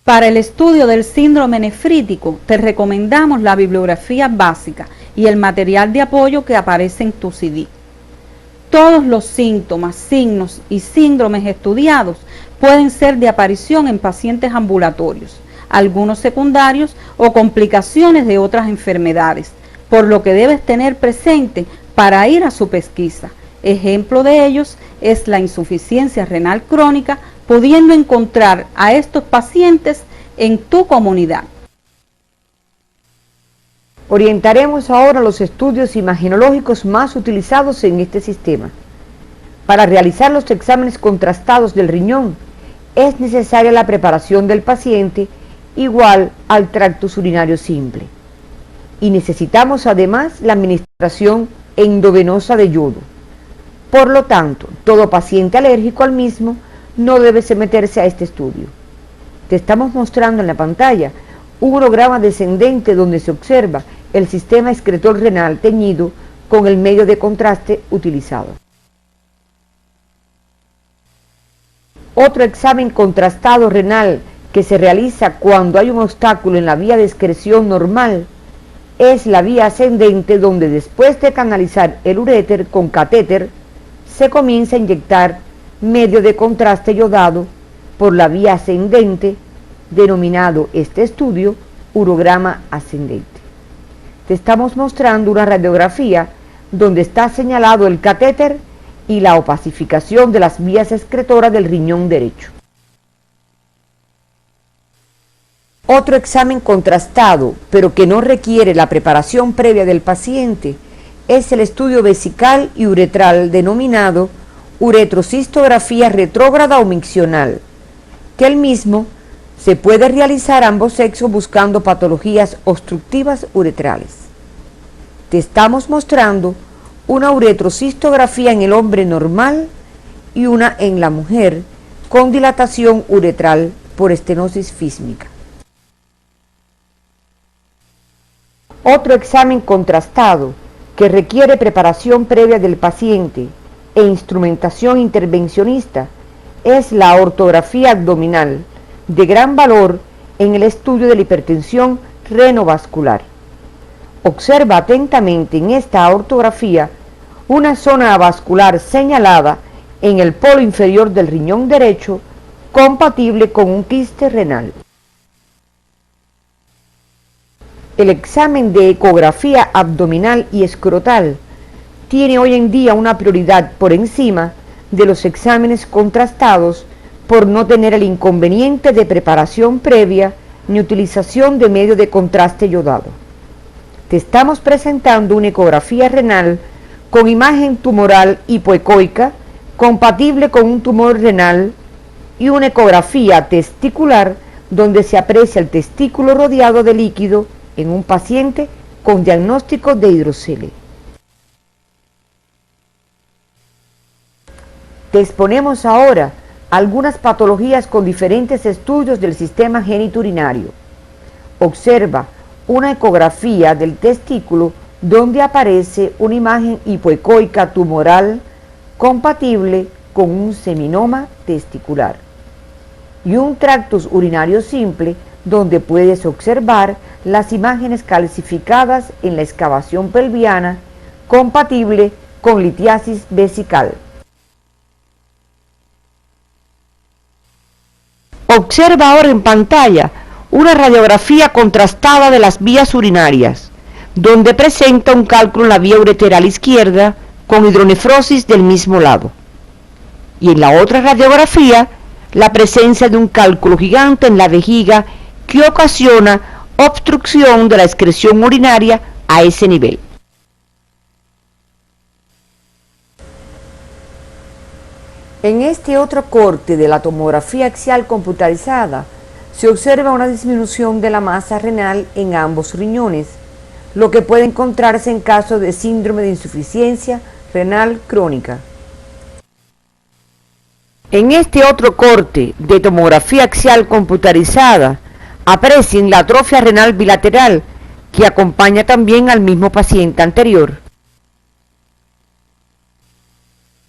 Para el estudio del síndrome nefrítico te recomendamos la bibliografía básica y el material de apoyo que aparece en tu CD. Todos los síntomas, signos y síndromes estudiados pueden ser de aparición en pacientes ambulatorios, algunos secundarios o complicaciones de otras enfermedades, por lo que debes tener presente para ir a su pesquisa. Ejemplo de ellos es la insuficiencia renal crónica, pudiendo encontrar a estos pacientes en tu comunidad. Orientaremos ahora los estudios imagenológicos más utilizados en este sistema. Para realizar los exámenes contrastados del riñón, es necesaria la preparación del paciente igual al tracto urinario simple. Y necesitamos además la administración endovenosa de yodo. Por lo tanto, todo paciente alérgico al mismo no debe someterse a este estudio. Te estamos mostrando en la pantalla un urograma descendente donde se observa el sistema excretor renal teñido con el medio de contraste utilizado. Otro examen contrastado renal que se realiza cuando hay un obstáculo en la vía de excreción normal es la vía ascendente, donde después de canalizar el uréter con catéter se comienza a inyectar medio de contraste yodado por la vía ascendente, denominado este estudio urograma ascendente. Te estamos mostrando una radiografía donde está señalado el catéter y la opacificación de las vías excretoras del riñón derecho. Otro examen contrastado, pero que no requiere la preparación previa del paciente, es el estudio vesical y uretral denominado uretrocistografía retrógrada o miccional, que el mismo se puede realizar a ambos sexos buscando patologías obstructivas uretrales. Te estamos mostrando una uretrocistografía en el hombre normal y una en la mujer con dilatación uretral por estenosis físmica. Otro examen contrastado que requiere preparación previa del paciente e instrumentación intervencionista es la ortografía abdominal, de gran valor en el estudio de la hipertensión renovascular. Observa atentamente en esta ortografía una zona avascular señalada en el polo inferior del riñón derecho, compatible con un quiste renal. El examen de ecografía abdominal y escrotal tiene hoy en día una prioridad por encima de los exámenes contrastados por no tener el inconveniente de preparación previa ni utilización de medio de contraste yodado. Te estamos presentando una ecografía renal con imagen tumoral hipoecoica compatible con un tumor renal y una ecografía testicular donde se aprecia el testículo rodeado de líquido en un paciente con diagnóstico de hidrocele. Te exponemos ahora algunas patologías con diferentes estudios del sistema genitourinario. Observa una ecografía del testículo donde aparece una imagen hipoecoica tumoral compatible con un seminoma testicular y un tractus urinario simple donde puedes observar las imágenes calcificadas en la excavación pelviana compatible con litiasis vesical. Observa ahora en pantalla una radiografía contrastada de las vías urinarias, donde presenta un cálculo en la vía ureteral izquierda con hidronefrosis del mismo lado. Y en la otra radiografía, la presencia de un cálculo gigante en la vejiga que ocasiona obstrucción de la excreción urinaria a ese nivel. En este otro corte de la tomografía axial computarizada, se observa una disminución de la masa renal en ambos riñones, lo que puede encontrarse en caso de síndrome de insuficiencia renal crónica. En este otro corte de tomografía axial computarizada, aprecien la atrofia renal bilateral que acompaña también al mismo paciente anterior.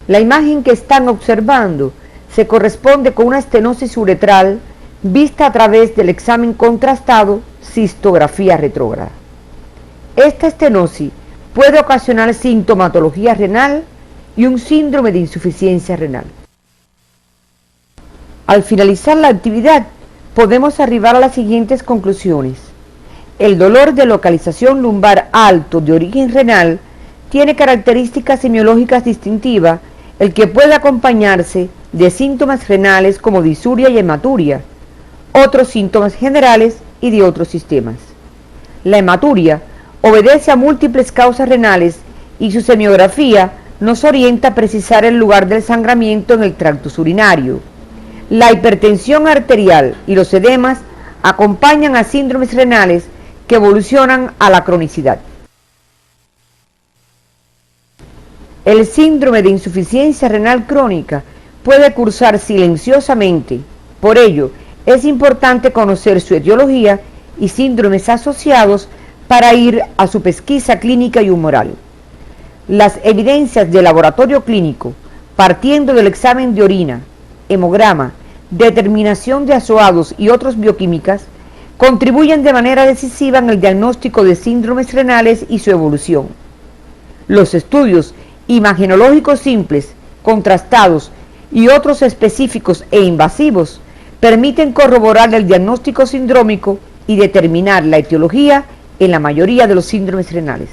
La imagen que están observando se corresponde con una estenosis uretral vista a través del examen contrastado cistografía retrógrada. Esta estenosis puede ocasionar sintomatología renal y un síndrome de insuficiencia renal. Al finalizar la actividad, podemos arribar a las siguientes conclusiones. El dolor de localización lumbar alto de origen renal tiene características semiológicas distintivas, el que puede acompañarse de síntomas renales como disuria y hematuria, otros síntomas generales y de otros sistemas. La hematuria obedece a múltiples causas renales y su semiografía nos orienta a precisar el lugar del sangramiento en el tracto urinario. La hipertensión arterial y los edemas acompañan a síndromes renales que evolucionan a la cronicidad. El síndrome de insuficiencia renal crónica puede cursar silenciosamente, por ello es importante conocer su etiología y síndromes asociados para ir a su pesquisa clínica y humoral. Las evidencias de laboratorio clínico, partiendo del examen de orina, hemograma, determinación de azoados y otras bioquímicas, contribuyen de manera decisiva en el diagnóstico de síndromes renales y su evolución. Los estudios imagenológicos simples, contrastados y otros específicos e invasivos permiten corroborar el diagnóstico sindrómico y determinar la etiología en la mayoría de los síndromes renales.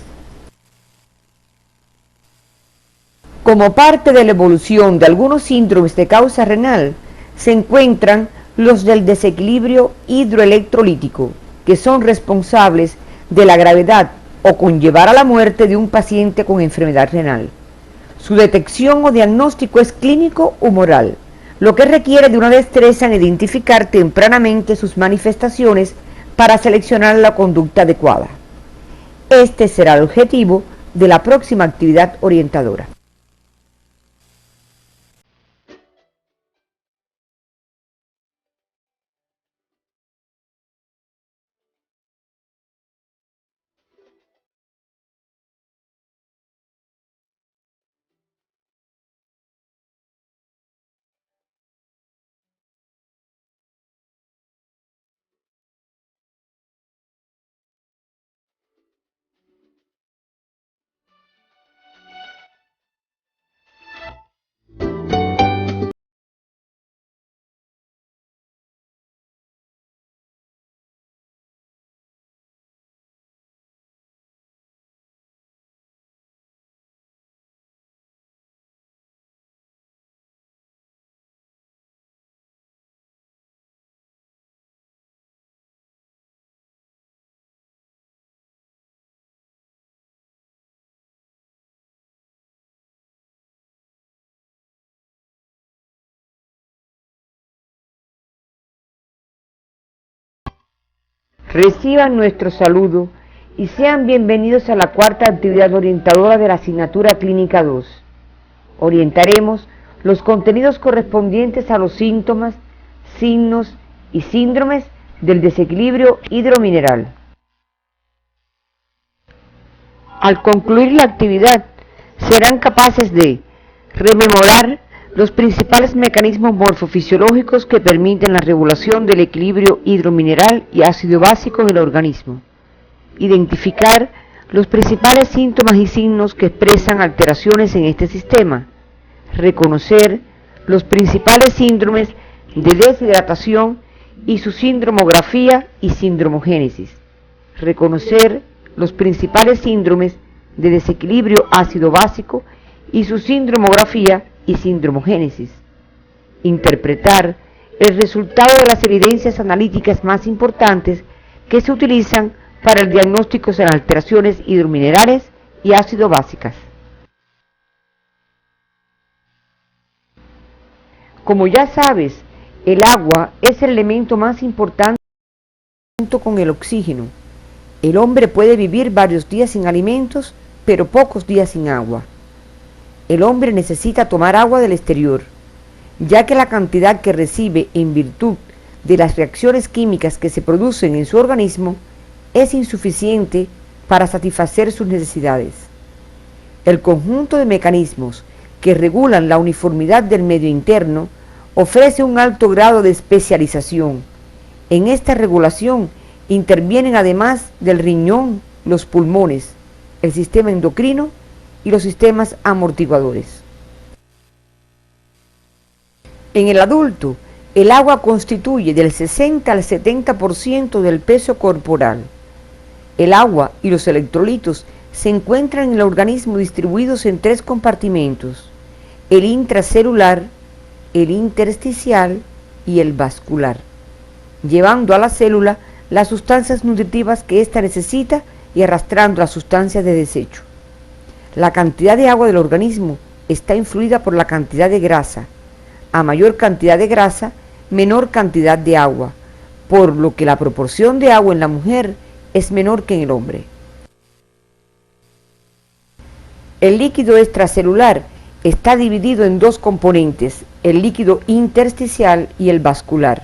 Como parte de la evolución de algunos síndromes de causa renal, se encuentran los del desequilibrio hidroelectrolítico, que son responsables de la gravedad o conllevar a la muerte de un paciente con enfermedad renal. Su detección o diagnóstico es clínico o moral, lo que requiere de una destreza en identificar tempranamente sus manifestaciones para seleccionar la conducta adecuada. Este será el objetivo de la próxima actividad orientadora. Reciban nuestro saludo y sean bienvenidos a la cuarta actividad orientadora de la asignatura Clínica 2. Orientaremos los contenidos correspondientes a los síntomas, signos y síndromes del desequilibrio hidromineral. Al concluir la actividad, serán capaces de rememorar los principales mecanismos morfofisiológicos que permiten la regulación del equilibrio hidromineral y ácido básico en el organismo, identificar los principales síntomas y signos que expresan alteraciones en este sistema, reconocer los principales síndromes de deshidratación y su sindromografía y sindromogénesis, reconocer los principales síndromes de desequilibrio ácido básico y su sindromografía y sindromogénesis, interpretar el resultado de las evidencias analíticas más importantes que se utilizan para el diagnóstico de las alteraciones hidrominerales y ácido básicas. Como ya sabes, el agua es el elemento más importante junto con el oxígeno. El hombre puede vivir varios días sin alimentos, pero pocos días sin agua. El hombre necesita tomar agua del exterior. ya que la cantidad que recibe en virtud de las reacciones químicas que se producen en su organismo es insuficiente para satisfacer sus necesidades. El conjunto de mecanismos que regulan la uniformidad del medio interno ofrece un alto grado de especialización. En esta regulación intervienen además del riñón, los pulmones, el sistema endocrino y los sistemas amortiguadores. En el adulto, el agua constituye del 60 al 70% del peso corporal. El agua y los electrolitos se encuentran en el organismo distribuidos en 3 compartimentos: el intracelular, el intersticial y el vascular, llevando a la célula las sustancias nutritivas que ésta necesita y arrastrando las sustancias de desecho. La cantidad de agua del organismo está influida por la cantidad de grasa. A mayor cantidad de grasa, menor cantidad de agua, por lo que la proporción de agua en la mujer es menor que en el hombre. El líquido extracelular está dividido en 2 componentes, el líquido intersticial y el vascular.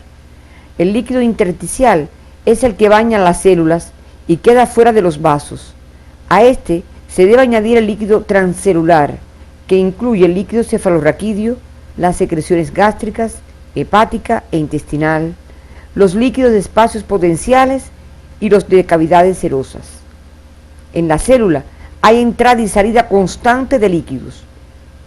El líquido intersticial es el que baña las células y queda fuera de los vasos. A este se debe añadir el líquido transcelular, que incluye el líquido cefalorraquídeo, las secreciones gástricas, hepática e intestinal, los líquidos de espacios potenciales y los de cavidades serosas. En la célula hay entrada y salida constante de líquidos.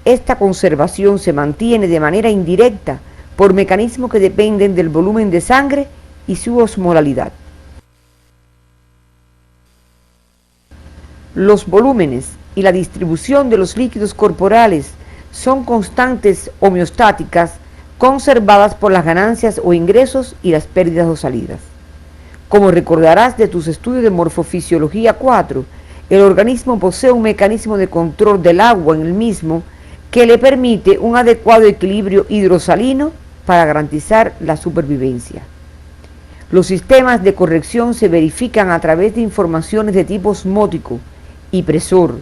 Esta conservación se mantiene de manera indirecta por mecanismos que dependen del volumen de sangre y su osmolalidad. Los volúmenes y la distribución de los líquidos corporales son constantes homeostáticas conservadas por las ganancias o ingresos y las pérdidas o salidas. Como recordarás de tus estudios de morfofisiología 4, el organismo posee un mecanismo de control del agua en el mismo que le permite un adecuado equilibrio hidrosalino para garantizar la supervivencia. Los sistemas de corrección se verifican a través de informaciones de tipo osmótico y presor,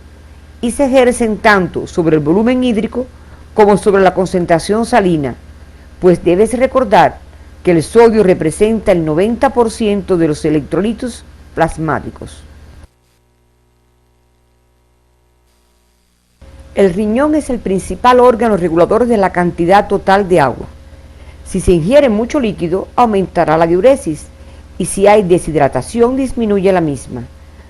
y se ejercen tanto sobre el volumen hídrico como sobre la concentración salina, pues debes recordar que el sodio representa el 90% de los electrolitos plasmáticos. El riñón es el principal órgano regulador de la cantidad total de agua. Si se ingiere mucho líquido, aumentará la diuresis, y si hay deshidratación, disminuye la misma,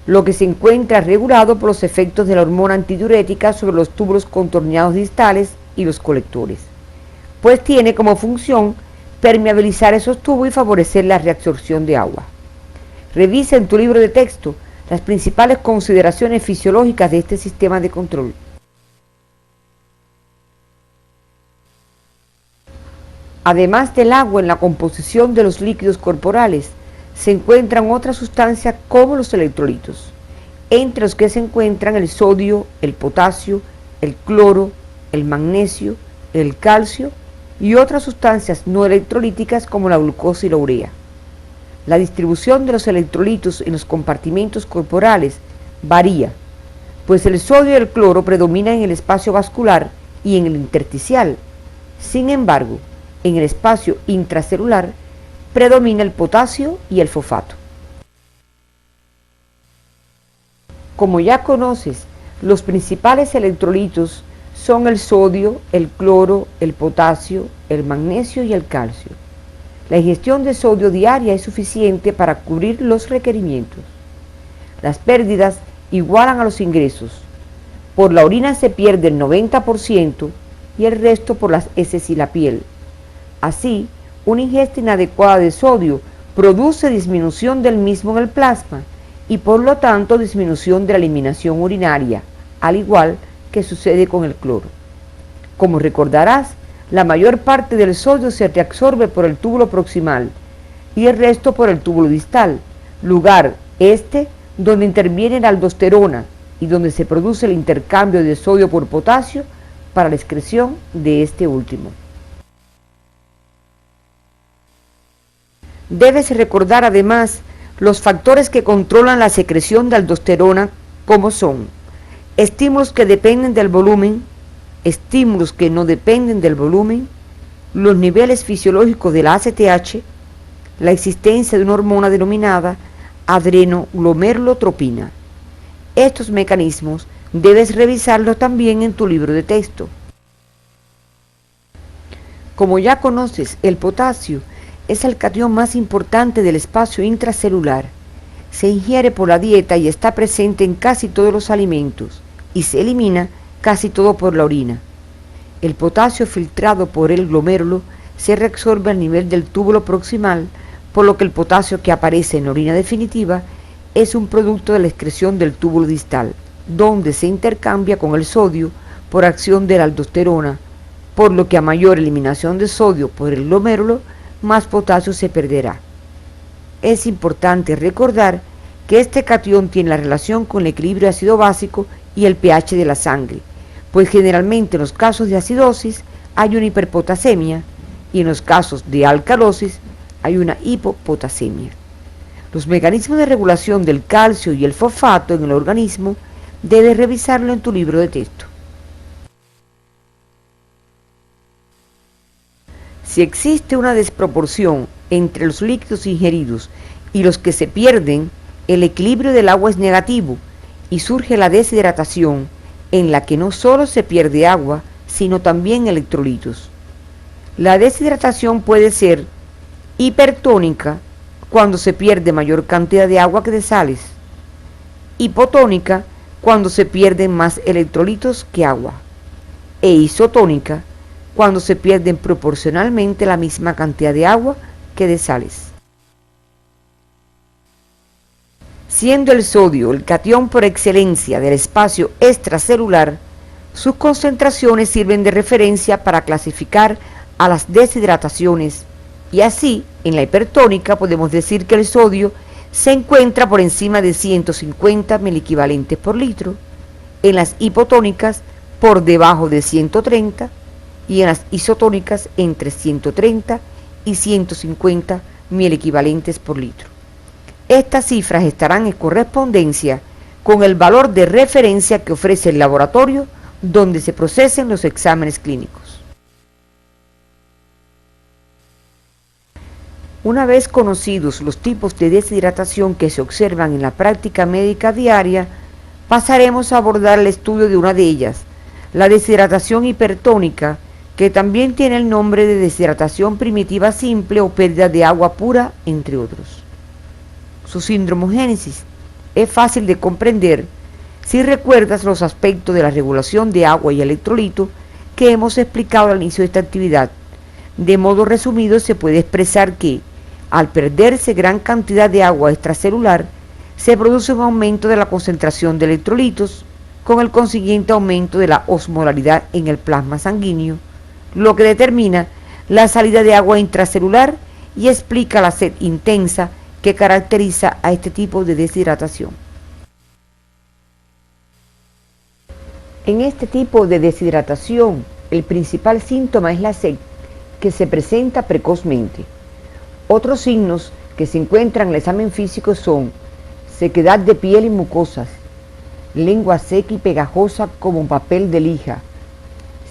lo que se encuentra regulado por los efectos de la hormona antidiurética sobre los túbulos contorneados distales y los colectores, pues tiene como función permeabilizar esos tubos y favorecer la reabsorción de agua. Revisa en tu libro de texto las principales consideraciones fisiológicas de este sistema de control. Además del agua en la composición de los líquidos corporales, se encuentran otras sustancias como los electrolitos, entre los que se encuentran el sodio, el potasio, el cloro, el magnesio, el calcio y otras sustancias no electrolíticas como la glucosa y la urea. La distribución de los electrolitos en los compartimentos corporales varía, pues el sodio y el cloro predominan en el espacio vascular y en el intersticial. Sin embargo, en el espacio intracelular predomina el potasio y el fosfato. Como ya conoces, los principales electrolitos son el sodio, el cloro, el potasio, el magnesio y el calcio. La ingestión de sodio diaria es suficiente para cubrir los requerimientos. Las pérdidas igualan a los ingresos. Por la orina se pierde el 90% y el resto por las heces y la piel. Así, una ingesta inadecuada de sodio produce disminución del mismo en el plasma y por lo tanto disminución de la eliminación urinaria, al igual que sucede con el cloro. Como recordarás, la mayor parte del sodio se reabsorbe por el túbulo proximal y el resto por el túbulo distal, lugar donde interviene la aldosterona y donde se produce el intercambio de sodio por potasio para la excreción de este último. Debes recordar además los factores que controlan la secreción de aldosterona, como son estímulos que dependen del volumen, estímulos que no dependen del volumen, los niveles fisiológicos de la ACTH, la existencia de una hormona denominada adrenoglomerulotropina. Estos mecanismos debes revisarlos también en tu libro de texto. Como ya conoces, el potasio es el catión más importante del espacio intracelular. Se ingiere por la dieta y está presente en casi todos los alimentos y se elimina casi todo por la orina. El potasio filtrado por el glomérulo se reabsorbe al nivel del túbulo proximal, por lo que el potasio que aparece en la orina definitiva es un producto de la excreción del túbulo distal, donde se intercambia con el sodio por acción de la aldosterona, por lo que a mayor eliminación de sodio por el glomérulo, más potasio se perderá. Es importante recordar que este catión tiene la relación con el equilibrio ácido-básico y el pH de la sangre, pues generalmente en los casos de acidosis hay una hiperpotasemia y en los casos de alcalosis hay una hipopotasemia. Los mecanismos de regulación del calcio y el fosfato en el organismo debes revisarlo en tu libro de texto. Si existe una desproporción entre los líquidos ingeridos y los que se pierden, el equilibrio del agua es negativo y surge la deshidratación, en la que no solo se pierde agua, sino también electrolitos. La deshidratación puede ser hipertónica, cuando se pierde mayor cantidad de agua que de sales, hipotónica, cuando se pierden más electrolitos que agua, e isotónica, cuando se pierden proporcionalmente la misma cantidad de agua que de sales. Siendo el sodio el catión por excelencia del espacio extracelular, sus concentraciones sirven de referencia para clasificar a las deshidrataciones, y así, en la hipertónica podemos decir que el sodio se encuentra por encima de 150 miliequivalentes por litro, en las hipotónicas por debajo de 130 y en las isotónicas entre 130 y 150 miliequivalentes por litro. Estas cifras estarán en correspondencia con el valor de referencia que ofrece el laboratorio donde se procesen los exámenes clínicos. Una vez conocidos los tipos de deshidratación que se observan en la práctica médica diaria, pasaremos a abordar el estudio de una de ellas, la deshidratación hipertónica, que también tiene el nombre de deshidratación primitiva simple o pérdida de agua pura, entre otros. Su síndromogénesis es fácil de comprender si recuerdas los aspectos de la regulación de agua y electrolito que hemos explicado al inicio de esta actividad. De modo resumido, se puede expresar que, al perderse gran cantidad de agua extracelular, se produce un aumento de la concentración de electrolitos, con el consiguiente aumento de la osmolaridad en el plasma sanguíneo, lo que determina la salida de agua intracelular y explica la sed intensa que caracteriza a este tipo de deshidratación. En este tipo de deshidratación, el principal síntoma es la sed, que se presenta precozmente. Otros signos que se encuentran en el examen físico son sequedad de piel y mucosas, lengua seca y pegajosa como un papel de lija,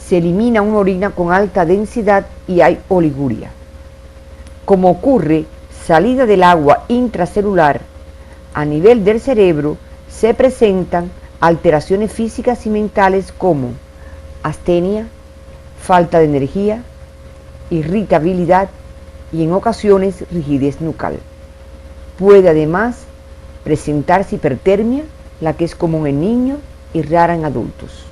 se elimina una orina con alta densidad y hay oliguria. Como ocurre salida del agua intracelular, a nivel del cerebro se presentan alteraciones físicas y mentales como astenia, falta de energía, irritabilidad y en ocasiones rigidez nucal. Puede además presentarse hipertermia, la que es común en niños y rara en adultos.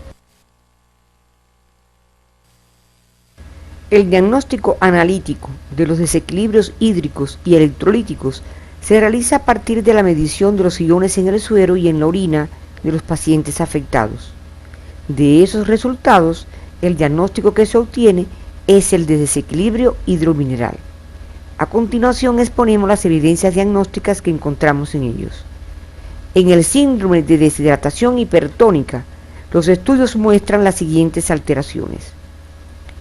El diagnóstico analítico de los desequilibrios hídricos y electrolíticos se realiza a partir de la medición de los iones en el suero y en la orina de los pacientes afectados. De esos resultados, el diagnóstico que se obtiene es el de desequilibrio hidromineral. A continuación exponemos las evidencias diagnósticas que encontramos en ellos. En el síndrome de deshidratación hipertónica, los estudios muestran las siguientes alteraciones.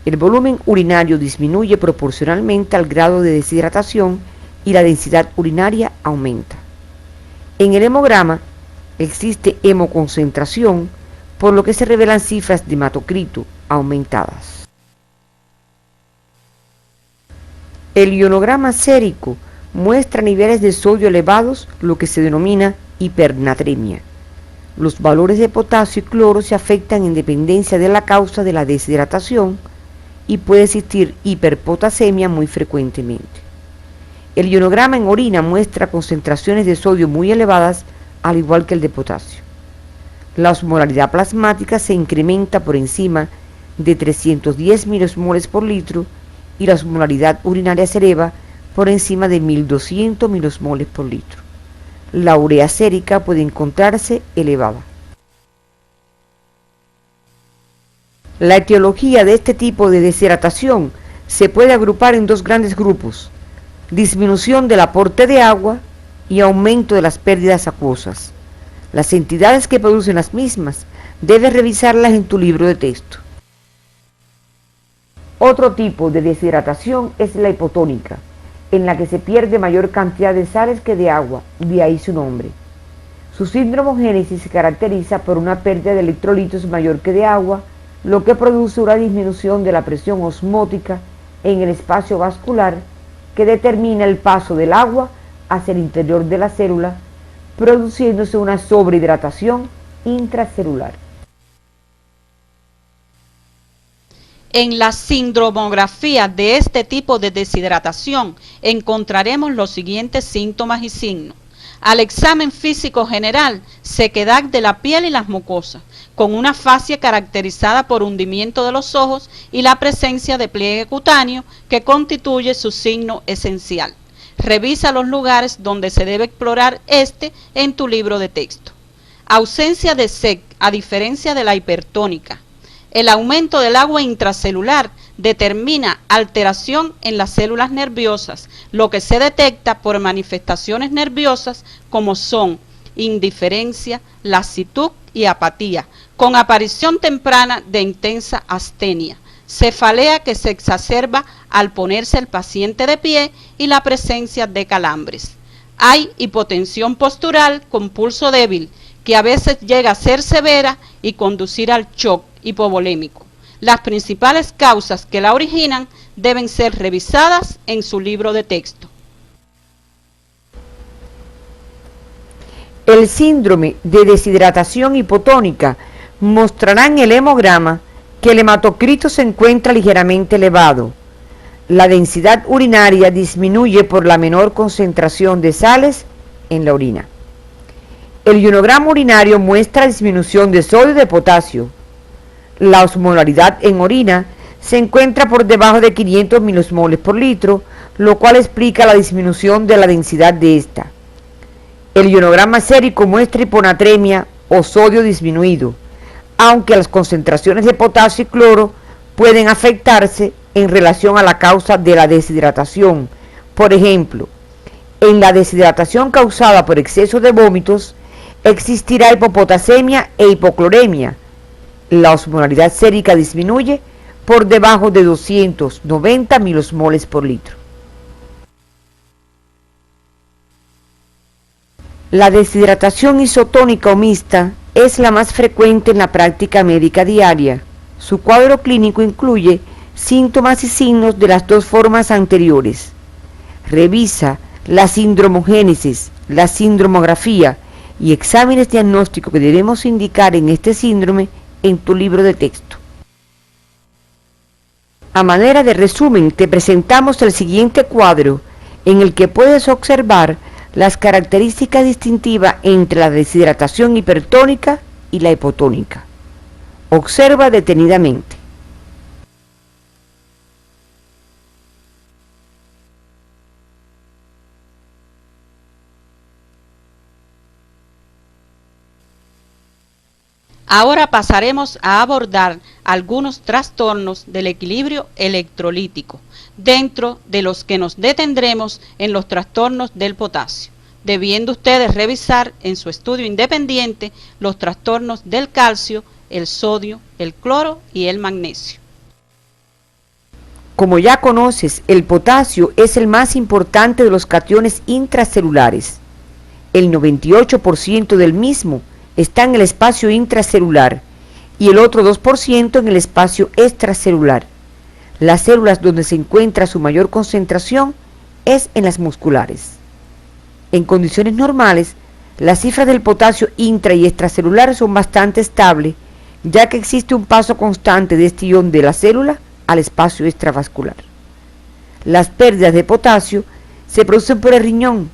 El volumen urinario disminuye proporcionalmente al grado de deshidratación y la densidad urinaria aumenta. En el hemograma existe hemoconcentración, por lo que se revelan cifras de hematocrito aumentadas. El ionograma sérico muestra niveles de sodio elevados, lo que se denomina hipernatremia. Los valores de potasio y cloro se afectan en dependencia de la causa de la deshidratación y puede existir hiperpotasemia muy frecuentemente. El ionograma en orina muestra concentraciones de sodio muy elevadas, al igual que el de potasio. La osmolaridad plasmática se incrementa por encima de 310 milosmoles por litro y la osmolaridad urinaria se eleva por encima de 1200 milosmoles por litro. La urea sérica puede encontrarse elevada. La etiología de este tipo de deshidratación se puede agrupar en dos grandes grupos: disminución del aporte de agua y aumento de las pérdidas acuosas. Las entidades que producen las mismas debes revisarlas en tu libro de texto. Otro tipo de deshidratación es la hipotónica, en la que se pierde mayor cantidad de sales que de agua, de ahí su nombre. Su síndromogénesis se caracteriza por una pérdida de electrolitos mayor que de agua, lo que produce una disminución de la presión osmótica en el espacio vascular que determina el paso del agua hacia el interior de la célula, produciéndose una sobrehidratación intracelular. En la sindromografía de este tipo de deshidratación encontraremos los siguientes síntomas y signos. Al examen físico general, sequedad de la piel y las mucosas, con una fascia caracterizada por hundimiento de los ojos y la presencia de pliegue cutáneo que constituye su signo esencial. Revisa los lugares donde se debe explorar este en tu libro de texto. Ausencia de sed, a diferencia de la hipertónica. El aumento del agua intracelular determina alteración en las células nerviosas, lo que se detecta por manifestaciones nerviosas como son indiferencia, lasitud y apatía, con aparición temprana de intensa astenia, cefalea que se exacerba al ponerse el paciente de pie y la presencia de calambres. Hay hipotensión postural con pulso débil, que a veces llega a ser severa y conducir al shock hipovolémico. Las principales causas que la originan deben ser revisadas en su libro de texto. El síndrome de deshidratación hipotónica mostrará en el hemograma que el hematocrito se encuentra ligeramente elevado. La densidad urinaria disminuye por la menor concentración de sales en la orina. El ionograma urinario muestra disminución de sodio y de potasio. La osmolaridad en orina se encuentra por debajo de 500 milosmoles por litro, lo cual explica la disminución de la densidad de esta. El ionograma sérico muestra hiponatremia o sodio disminuido, aunque las concentraciones de potasio y cloro pueden afectarse en relación a la causa de la deshidratación. Por ejemplo, en la deshidratación causada por exceso de vómitos, existirá hipopotasemia e hipocloremia. La osmolaridad sérica disminuye por debajo de 290 milosmoles por litro. La deshidratación isotónica o mixta es la más frecuente en la práctica médica diaria. Su cuadro clínico incluye síntomas y signos de las dos formas anteriores. Revisa la sindromogénesis, la sindromografía y exámenes diagnósticos que debemos indicar en este síndrome en tu libro de texto. A manera de resumen, te presentamos el siguiente cuadro en el que puedes observar las características distintivas entre la deshidratación hipertónica y la hipotónica. Observa detenidamente. Ahora pasaremos a abordar algunos trastornos del equilibrio electrolítico, dentro de los que nos detendremos en los trastornos del potasio, debiendo ustedes revisar en su estudio independiente los trastornos del calcio, el sodio, el cloro y el magnesio. Como ya conoces, el potasio es el más importante de los cationes intracelulares. El 98% del mismo está en el espacio intracelular y el otro 2% en el espacio extracelular. Las células donde se encuentra su mayor concentración es en las musculares. En condiciones normales, las cifras del potasio intra y extracelular son bastante estables, ya que existe un paso constante de este ion de la célula al espacio extravascular. Las pérdidas de potasio se producen por el riñón,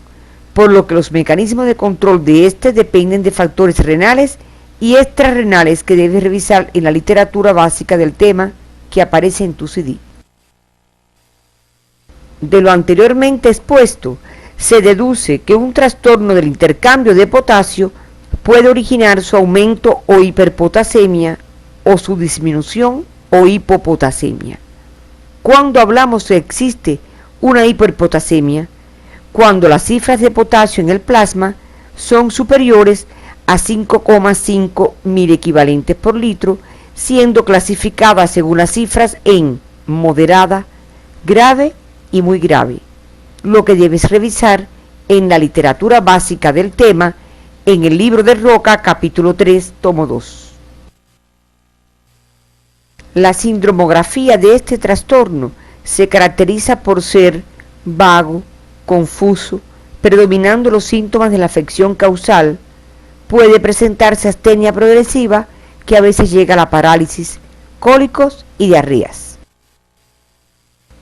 por lo que los mecanismos de control de este dependen de factores renales y extrarrenales que debes revisar en la literatura básica del tema que aparece en tu CD. De lo anteriormente expuesto, se deduce que un trastorno del intercambio de potasio puede originar su aumento o hiperpotasemia o su disminución o hipopotasemia. Cuando hablamos que existe una hiperpotasemia, cuando las cifras de potasio en el plasma son superiores a 5,5 milequivalentes por litro, siendo clasificadas según las cifras en moderada, grave y muy grave, lo que debes revisar en la literatura básica del tema en el libro de Roca, capítulo 3, tomo 2. La sindromografía de este trastorno se caracteriza por ser vago, confuso, predominando los síntomas de la afección causal. Puede presentarse astenia progresiva, que a veces llega a la parálisis, cólicos y diarreas.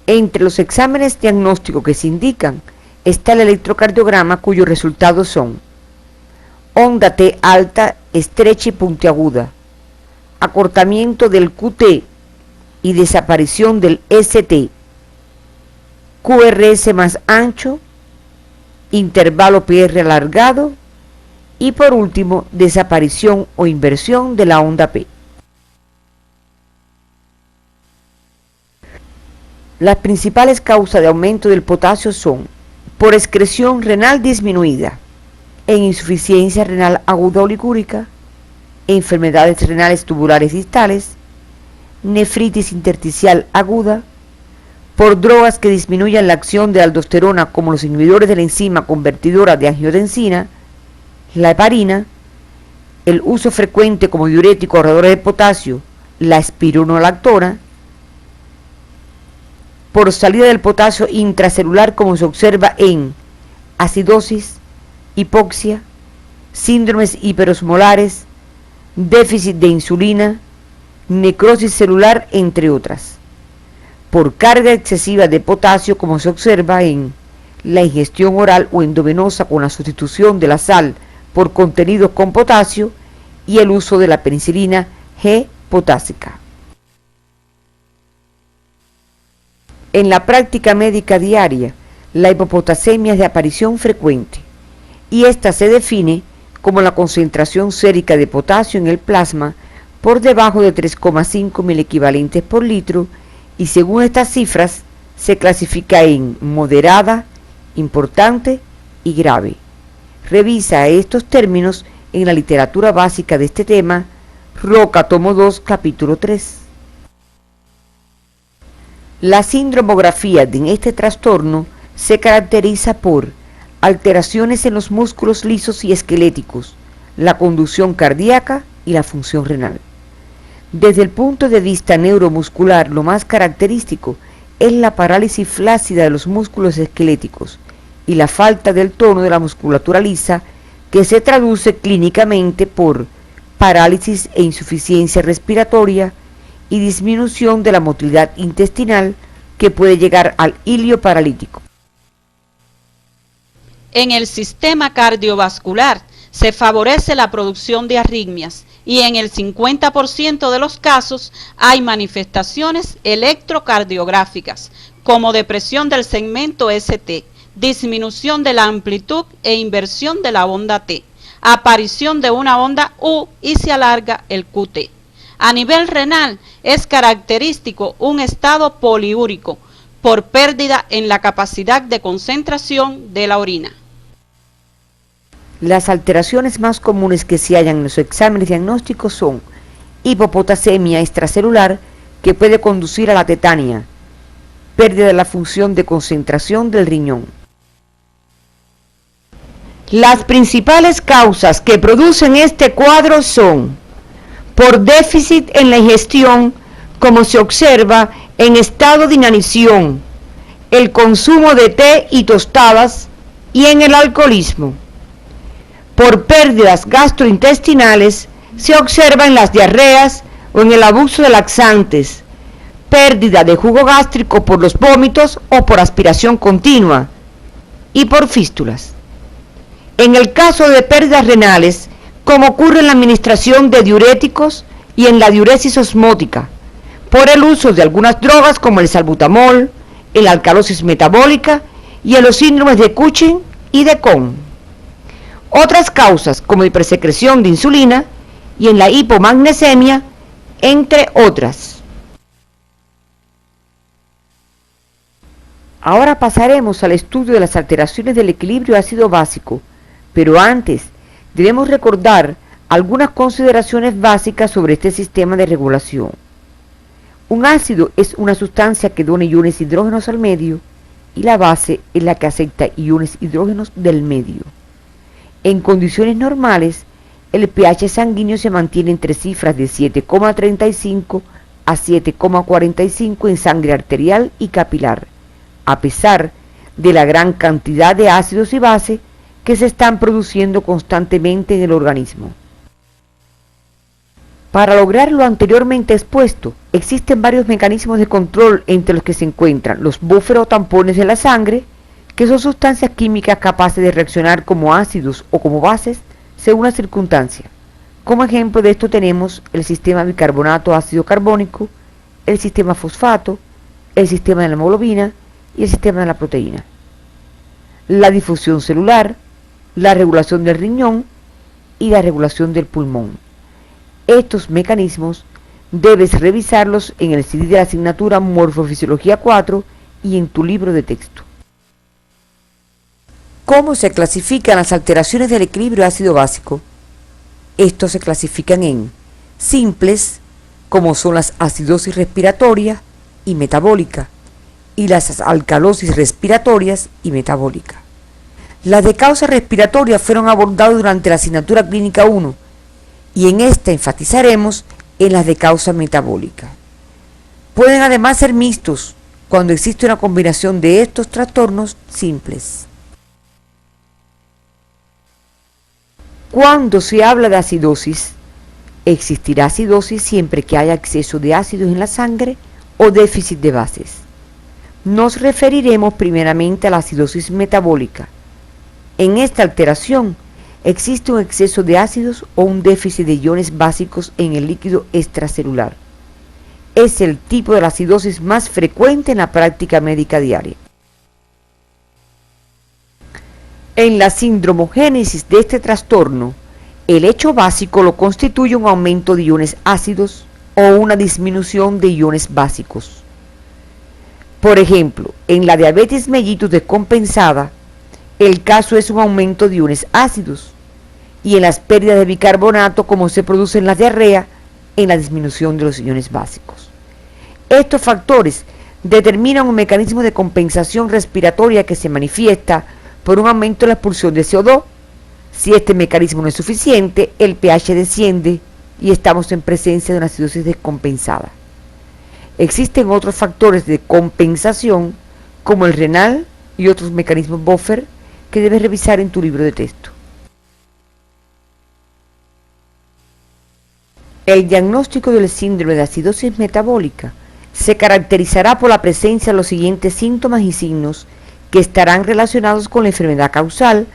Entre los exámenes diagnósticos que se indican está el electrocardiograma, cuyos resultados son onda T alta, estrecha y puntiaguda, acortamiento del QT y desaparición del ST, QRS más ancho, intervalo PR alargado y por último desaparición o inversión de la onda P. Las principales causas de aumento del potasio son por excreción renal disminuida, en insuficiencia renal aguda oligúrica, enfermedades renales tubulares distales, nefritis intersticial aguda, por drogas que disminuyan la acción de la aldosterona como los inhibidores de la enzima convertidora de angiotensina, la heparina, el uso frecuente como diurético ahorrador de potasio, la espironolactona, por salida del potasio intracelular como se observa en acidosis, hipoxia, síndromes hiperosmolares, déficit de insulina, necrosis celular, entre otras. Por carga excesiva de potasio como se observa en la ingestión oral o endovenosa con la sustitución de la sal por contenidos con potasio y el uso de la penicilina G potásica. En la práctica médica diaria, la hipopotasemia es de aparición frecuente y esta se define como la concentración sérica de potasio en el plasma por debajo de 3,5 milequivalentes por litro y según estas cifras se clasifica en moderada, importante y grave. Revisa estos términos en la literatura básica de este tema, Roca, tomo 2, capítulo 3. La sindromografía de este trastorno se caracteriza por alteraciones en los músculos lisos y esqueléticos, la conducción cardíaca y la función renal. Desde el punto de vista neuromuscular, lo más característico es la parálisis flácida de los músculos esqueléticos y la falta del tono de la musculatura lisa, que se traduce clínicamente por parálisis e insuficiencia respiratoria y disminución de la motilidad intestinal, que puede llegar al hilio paralítico. En el sistema cardiovascular se favorece la producción de arritmias y en el 50% de los casos hay manifestaciones electrocardiográficas como depresión del segmento ST, disminución de la amplitud e inversión de la onda T, aparición de una onda U y se alarga el QT. A nivel renal es característico un estado poliúrico por pérdida en la capacidad de concentración de la orina. Las alteraciones más comunes que se hallan en los exámenes diagnósticos son hipopotasemia extracelular, que puede conducir a la tetania, pérdida de la función de concentración del riñón. Las principales causas que producen este cuadro son por déficit en la ingestión, como se observa en estado de inanición, el consumo de té y tostadas y en el alcoholismo. Por pérdidas gastrointestinales se observa en las diarreas o en el abuso de laxantes, pérdida de jugo gástrico por los vómitos o por aspiración continua y por fístulas. En el caso de pérdidas renales, como ocurre en la administración de diuréticos y en la diuresis osmótica, por el uso de algunas drogas como el salbutamol, la alcalosis metabólica y en los síndromes de Cushing y de Cohn. Otras causas como hipersecreción de insulina y en la hipomagnesemia, entre otras. Ahora pasaremos al estudio de las alteraciones del equilibrio ácido básico, pero antes debemos recordar algunas consideraciones básicas sobre este sistema de regulación. Un ácido es una sustancia que dona iones hidrógenos al medio y la base es la que acepta iones hidrógenos del medio. En condiciones normales, el pH sanguíneo se mantiene entre cifras de 7,35 a 7,45 en sangre arterial y capilar, a pesar de la gran cantidad de ácidos y bases que se están produciendo constantemente en el organismo. Para lograr lo anteriormente expuesto, existen varios mecanismos de control entre los que se encuentran los búferos o tampones de la sangre, que son sustancias químicas capaces de reaccionar como ácidos o como bases según la circunstancia. Como ejemplo de esto tenemos el sistema bicarbonato ácido carbónico, el sistema fosfato, el sistema de la hemoglobina y el sistema de la proteína. La difusión celular, la regulación del riñón y la regulación del pulmón. Estos mecanismos debes revisarlos en el CD de la asignatura Morfofisiología 4 y en tu libro de texto. ¿Cómo se clasifican las alteraciones del equilibrio ácido básico? Estos se clasifican en simples, como son las acidosis respiratoria y metabólica, y las alcalosis respiratorias y metabólica. Las de causa respiratoria fueron abordadas durante la asignatura clínica 1, y en esta enfatizaremos en las de causa metabólica. Pueden además ser mixtos cuando existe una combinación de estos trastornos simples. Cuando se habla de acidosis, existirá acidosis siempre que haya exceso de ácidos en la sangre o déficit de bases. Nos referiremos primeramente a la acidosis metabólica. En esta alteración, existe un exceso de ácidos o un déficit de iones básicos en el líquido extracelular. Es el tipo de la acidosis más frecuente en la práctica médica diaria. En la sindromogénesis de este trastorno, el hecho básico lo constituye un aumento de iones ácidos o una disminución de iones básicos. Por ejemplo, en la diabetes mellitus descompensada, el caso es un aumento de iones ácidos, y en las pérdidas de bicarbonato, como se produce en la diarrea, en la disminución de los iones básicos. Estos factores determinan un mecanismo de compensación respiratoria que se manifiesta por un aumento de la expulsión de CO2. Si este mecanismo no es suficiente, el pH desciende y estamos en presencia de una acidosis descompensada. Existen otros factores de compensación, como el renal y otros mecanismos buffer, que debes revisar en tu libro de texto. El diagnóstico del síndrome de acidosis metabólica se caracterizará por la presencia de los siguientes síntomas y signos que estarán relacionados con la enfermedad causal,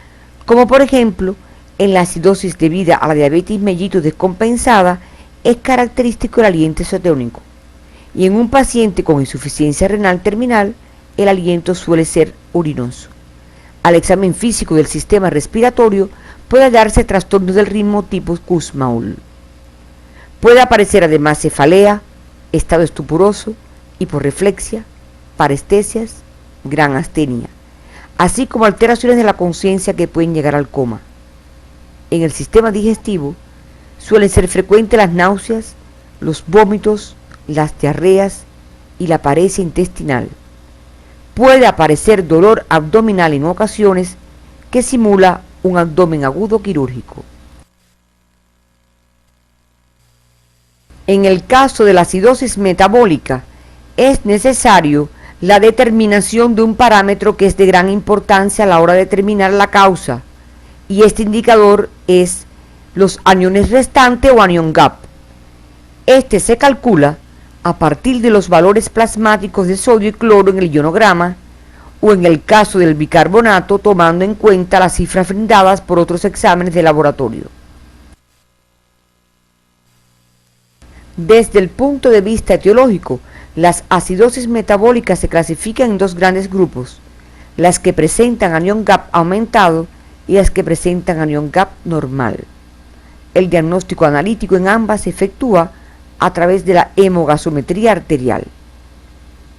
como por ejemplo, en la acidosis debida a la diabetes mellitus descompensada es característico el aliento cetoníco, y en un paciente con insuficiencia renal terminal el aliento suele ser urinoso. Al examen físico del sistema respiratorio puede hallarse trastornos del ritmo tipo Kussmaul. Puede aparecer además cefalea, estado estupuroso, hiporreflexia, parestesias, gran astenia, así como alteraciones de la conciencia que pueden llegar al coma. En el sistema digestivo suelen ser frecuentes las náuseas, los vómitos, las diarreas y la paresia intestinal. Puede aparecer dolor abdominal en ocasiones que simula un abdomen agudo quirúrgico. En el caso de la acidosis metabólica, es necesario la determinación de un parámetro que es de gran importancia a la hora de determinar la causa, y este indicador es los aniones restantes o anion gap. Este se calcula a partir de los valores plasmáticos de sodio y cloro en el ionograma, o en el caso del bicarbonato, tomando en cuenta las cifras brindadas por otros exámenes de laboratorio. Desde el punto de vista etiológico, las acidosis metabólicas se clasifican en dos grandes grupos: las que presentan anion gap aumentado y las que presentan anion gap normal. El diagnóstico analítico en ambas se efectúa a través de la hemogasometría arterial.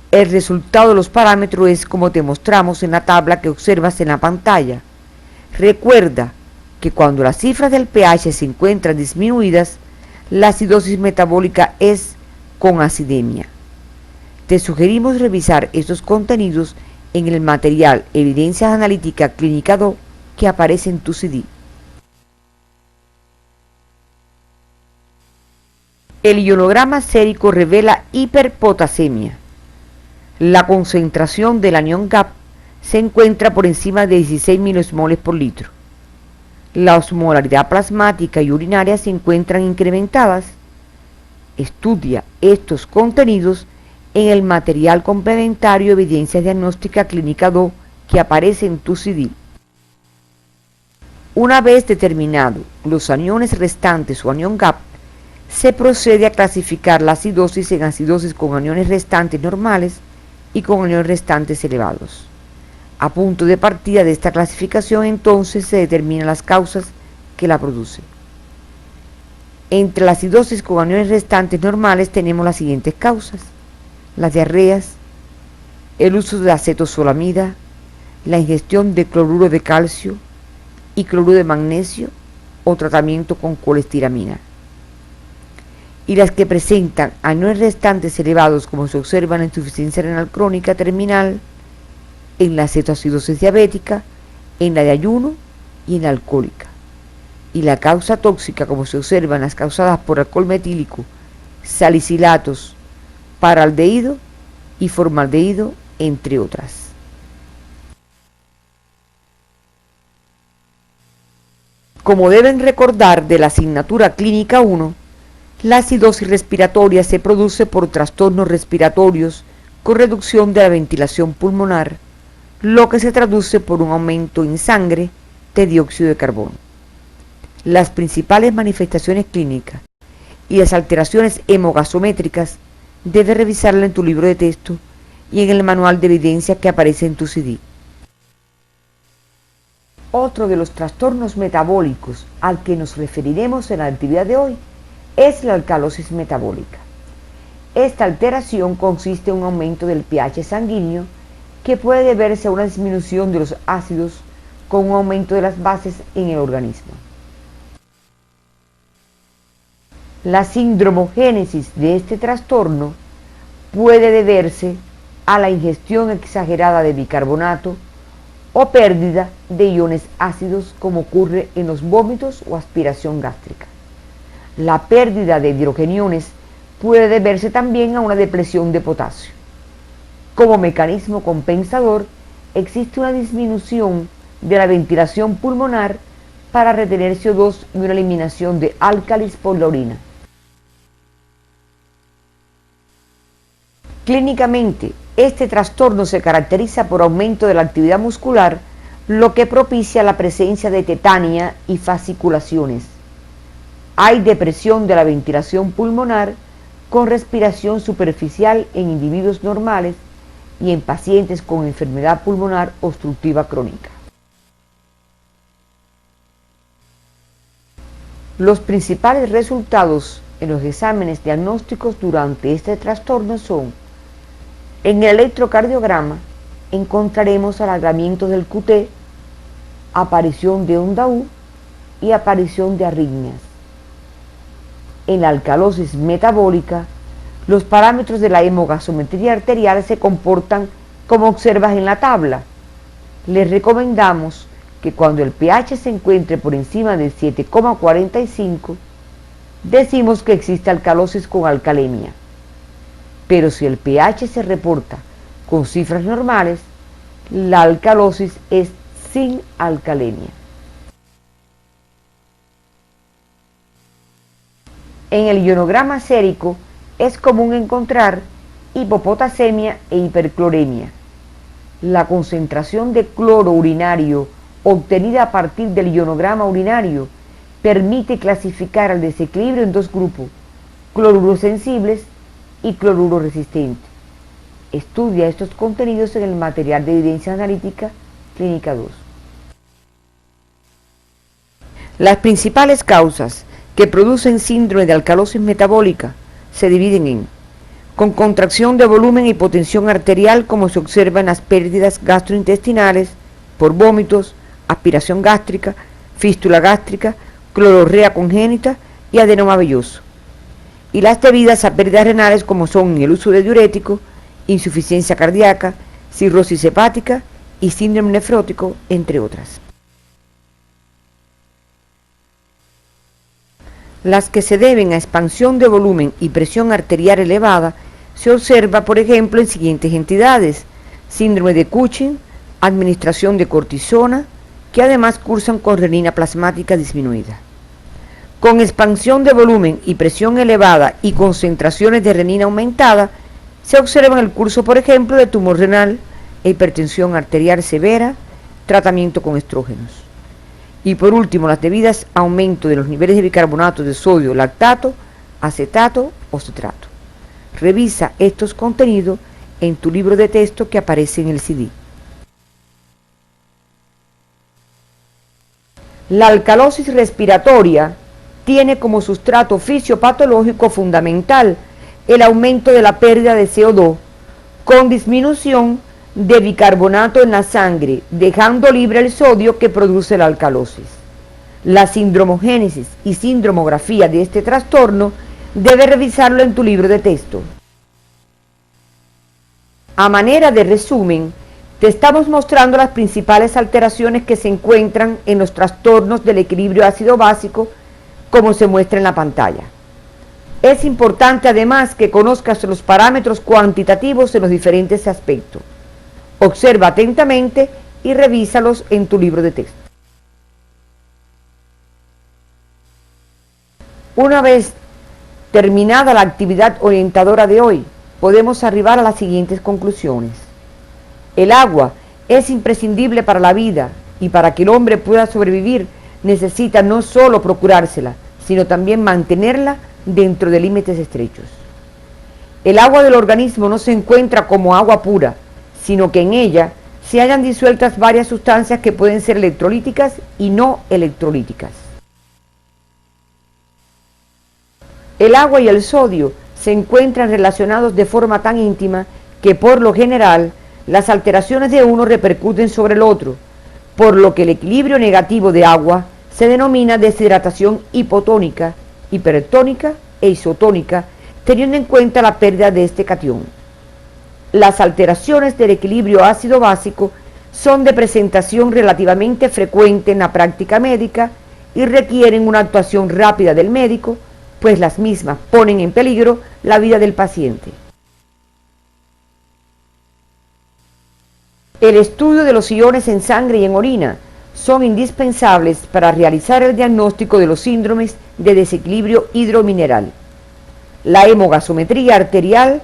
El resultado de los parámetros es como te mostramos en la tabla que observas en la pantalla. Recuerda que cuando las cifras del pH se encuentran disminuidas, la acidosis metabólica es con acidemia. Te sugerimos revisar estos contenidos en el material Evidencias Analíticas Clínica 2 que aparece en tu CD. El ionograma sérico revela hiperpotasemia. La concentración del anion gap se encuentra por encima de 16 milosmoles por litro. La osmolaridad plasmática y urinaria se encuentran incrementadas. Estudia estos contenidos en el material complementario Evidencias Diagnóstica Clínica 2 que aparece en tu CD. Una vez determinado los aniones restantes o anion gap, se procede a clasificar la acidosis en acidosis con aniones restantes normales y con aniones restantes elevados. A punto de partida de esta clasificación, entonces, se determinan las causas que la producen. Entre la acidosis con aniones restantes normales tenemos las siguientes causas: las diarreas, el uso de acetosolamida, la ingestión de cloruro de calcio y cloruro de magnesio o tratamiento con colestiramina. Y las que presentan aniones restantes elevados, como se observa en la insuficiencia renal crónica terminal, en la cetoacidosis diabética, en la de ayuno y en la alcohólica. Y la causa tóxica, como se observa en las causadas por alcohol metílico, salicilatos, paraldehído y formaldehído, entre otras. Como deben recordar de la asignatura clínica 1, la acidosis respiratoria se produce por trastornos respiratorios con reducción de la ventilación pulmonar, lo que se traduce por un aumento en sangre de dióxido de carbono. Las principales manifestaciones clínicas y las alteraciones hemogasométricas debes revisarlas en tu libro de texto y en el manual de evidencia que aparece en tu CD. Otro de los trastornos metabólicos al que nos referiremos en la actividad de hoy es la alcalosis metabólica. Esta alteración consiste en un aumento del pH sanguíneo que puede deberse a una disminución de los ácidos con un aumento de las bases en el organismo. La sindromogénesis de este trastorno puede deberse a la ingestión exagerada de bicarbonato o pérdida de iones ácidos, como ocurre en los vómitos o aspiración gástrica. La pérdida de hidrogeniones puede deberse también a una depresión de potasio. Como mecanismo compensador, existe una disminución de la ventilación pulmonar para retener CO2 y una eliminación de álcalis por la orina. Clínicamente, este trastorno se caracteriza por aumento de la actividad muscular, lo que propicia la presencia de tetania y fasciculaciones. Hay depresión de la ventilación pulmonar con respiración superficial en individuos normales y en pacientes con enfermedad pulmonar obstructiva crónica. Los principales resultados en los exámenes diagnósticos durante este trastorno son: en el electrocardiograma encontraremos alargamientos del QT, aparición de onda U y aparición de arritmias. En la alcalosis metabólica, los parámetros de la hemogasometría arterial se comportan como observas en la tabla. Les recomendamos que cuando el pH se encuentre por encima de 7,45, decimos que existe alcalosis con alcalemia. pero si el pH se reporta con cifras normales, la alcalosis es sin alcalemia. En el ionograma sérico es común encontrar hipopotasemia e hipercloremia. La concentración de cloro urinario obtenida a partir del ionograma urinario permite clasificar al desequilibrio en dos grupos, cloruros sensibles y cloruros resistentes. Estudia estos contenidos en el material de evidencia analítica Clínica 2. Las principales causas que producen síndrome de alcalosis metabólica se dividen en: con contracción de volumen y hipotensión arterial, como se observa en las pérdidas gastrointestinales por vómitos, aspiración gástrica, fístula gástrica, clororrea congénita y adenoma velloso, y las debidas a pérdidas renales, como son el uso de diuréticos, insuficiencia cardíaca, cirrosis hepática y síndrome nefrótico, entre otras. Las que se deben a expansión de volumen y presión arterial elevada se observa, por ejemplo, en siguientes entidades: síndrome de Cushing, administración de cortisona, que además cursan con renina plasmática disminuida. Con expansión de volumen y presión elevada y concentraciones de renina aumentada, se observa en el curso, por ejemplo, de tumor renal e hipertensión arterial severa, tratamiento con estrógenos. Y por último, las debidas a aumento de los niveles de bicarbonato de sodio, lactato, acetato o citrato. Revisa estos contenidos en tu libro de texto que aparece en el CD. La alcalosis respiratoria tiene como sustrato fisiopatológico fundamental el aumento de la pérdida de CO2 con disminución de bicarbonato en la sangre, dejando libre el sodio que produce la alcalosis. La sindromogénesis y sindromografía de este trastorno debes revisarlo en tu libro de texto. A manera de resumen, te estamos mostrando las principales alteraciones que se encuentran en los trastornos del equilibrio ácido-básico, como se muestra en la pantalla. Es importante además que conozcas los parámetros cuantitativos en los diferentes aspectos. Observa atentamente y revísalos en tu libro de texto. Una vez terminada la actividad orientadora de hoy, podemos arribar a las siguientes conclusiones. El agua es imprescindible para la vida y para que el hombre pueda sobrevivir necesita no solo procurársela, sino también mantenerla dentro de límites estrechos. El agua del organismo no se encuentra como agua pura, sino que en ella se hallan disueltas varias sustancias que pueden ser electrolíticas y no electrolíticas. El agua y el sodio se encuentran relacionados de forma tan íntima que por lo general las alteraciones de uno repercuten sobre el otro, por lo que el equilibrio negativo de agua se denomina deshidratación hipotónica, hipertónica e isotónica, teniendo en cuenta la pérdida de este catión. Las alteraciones del equilibrio ácido-básico son de presentación relativamente frecuente en la práctica médica y requieren una actuación rápida del médico, pues las mismas ponen en peligro la vida del paciente. El estudio de los iones en sangre y en orina son indispensables para realizar el diagnóstico de los síndromes de desequilibrio hidromineral. La hemogasometría arterial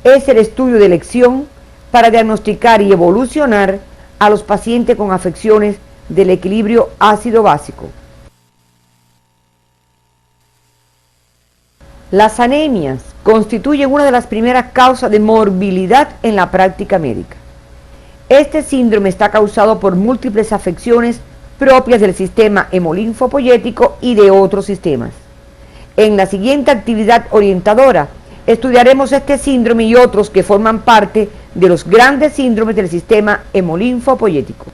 es el estudio de elección para diagnosticar y evolucionar a los pacientes con afecciones del equilibrio ácido-básico. Las anemias constituyen una de las primeras causas de morbilidad en la práctica médica. Este síndrome está causado por múltiples afecciones propias del sistema hemolinfopoyético y de otros sistemas. En la siguiente actividad orientadora estudiaremos este síndrome y otros que forman parte de los grandes síndromes del sistema hemolinfopoyético.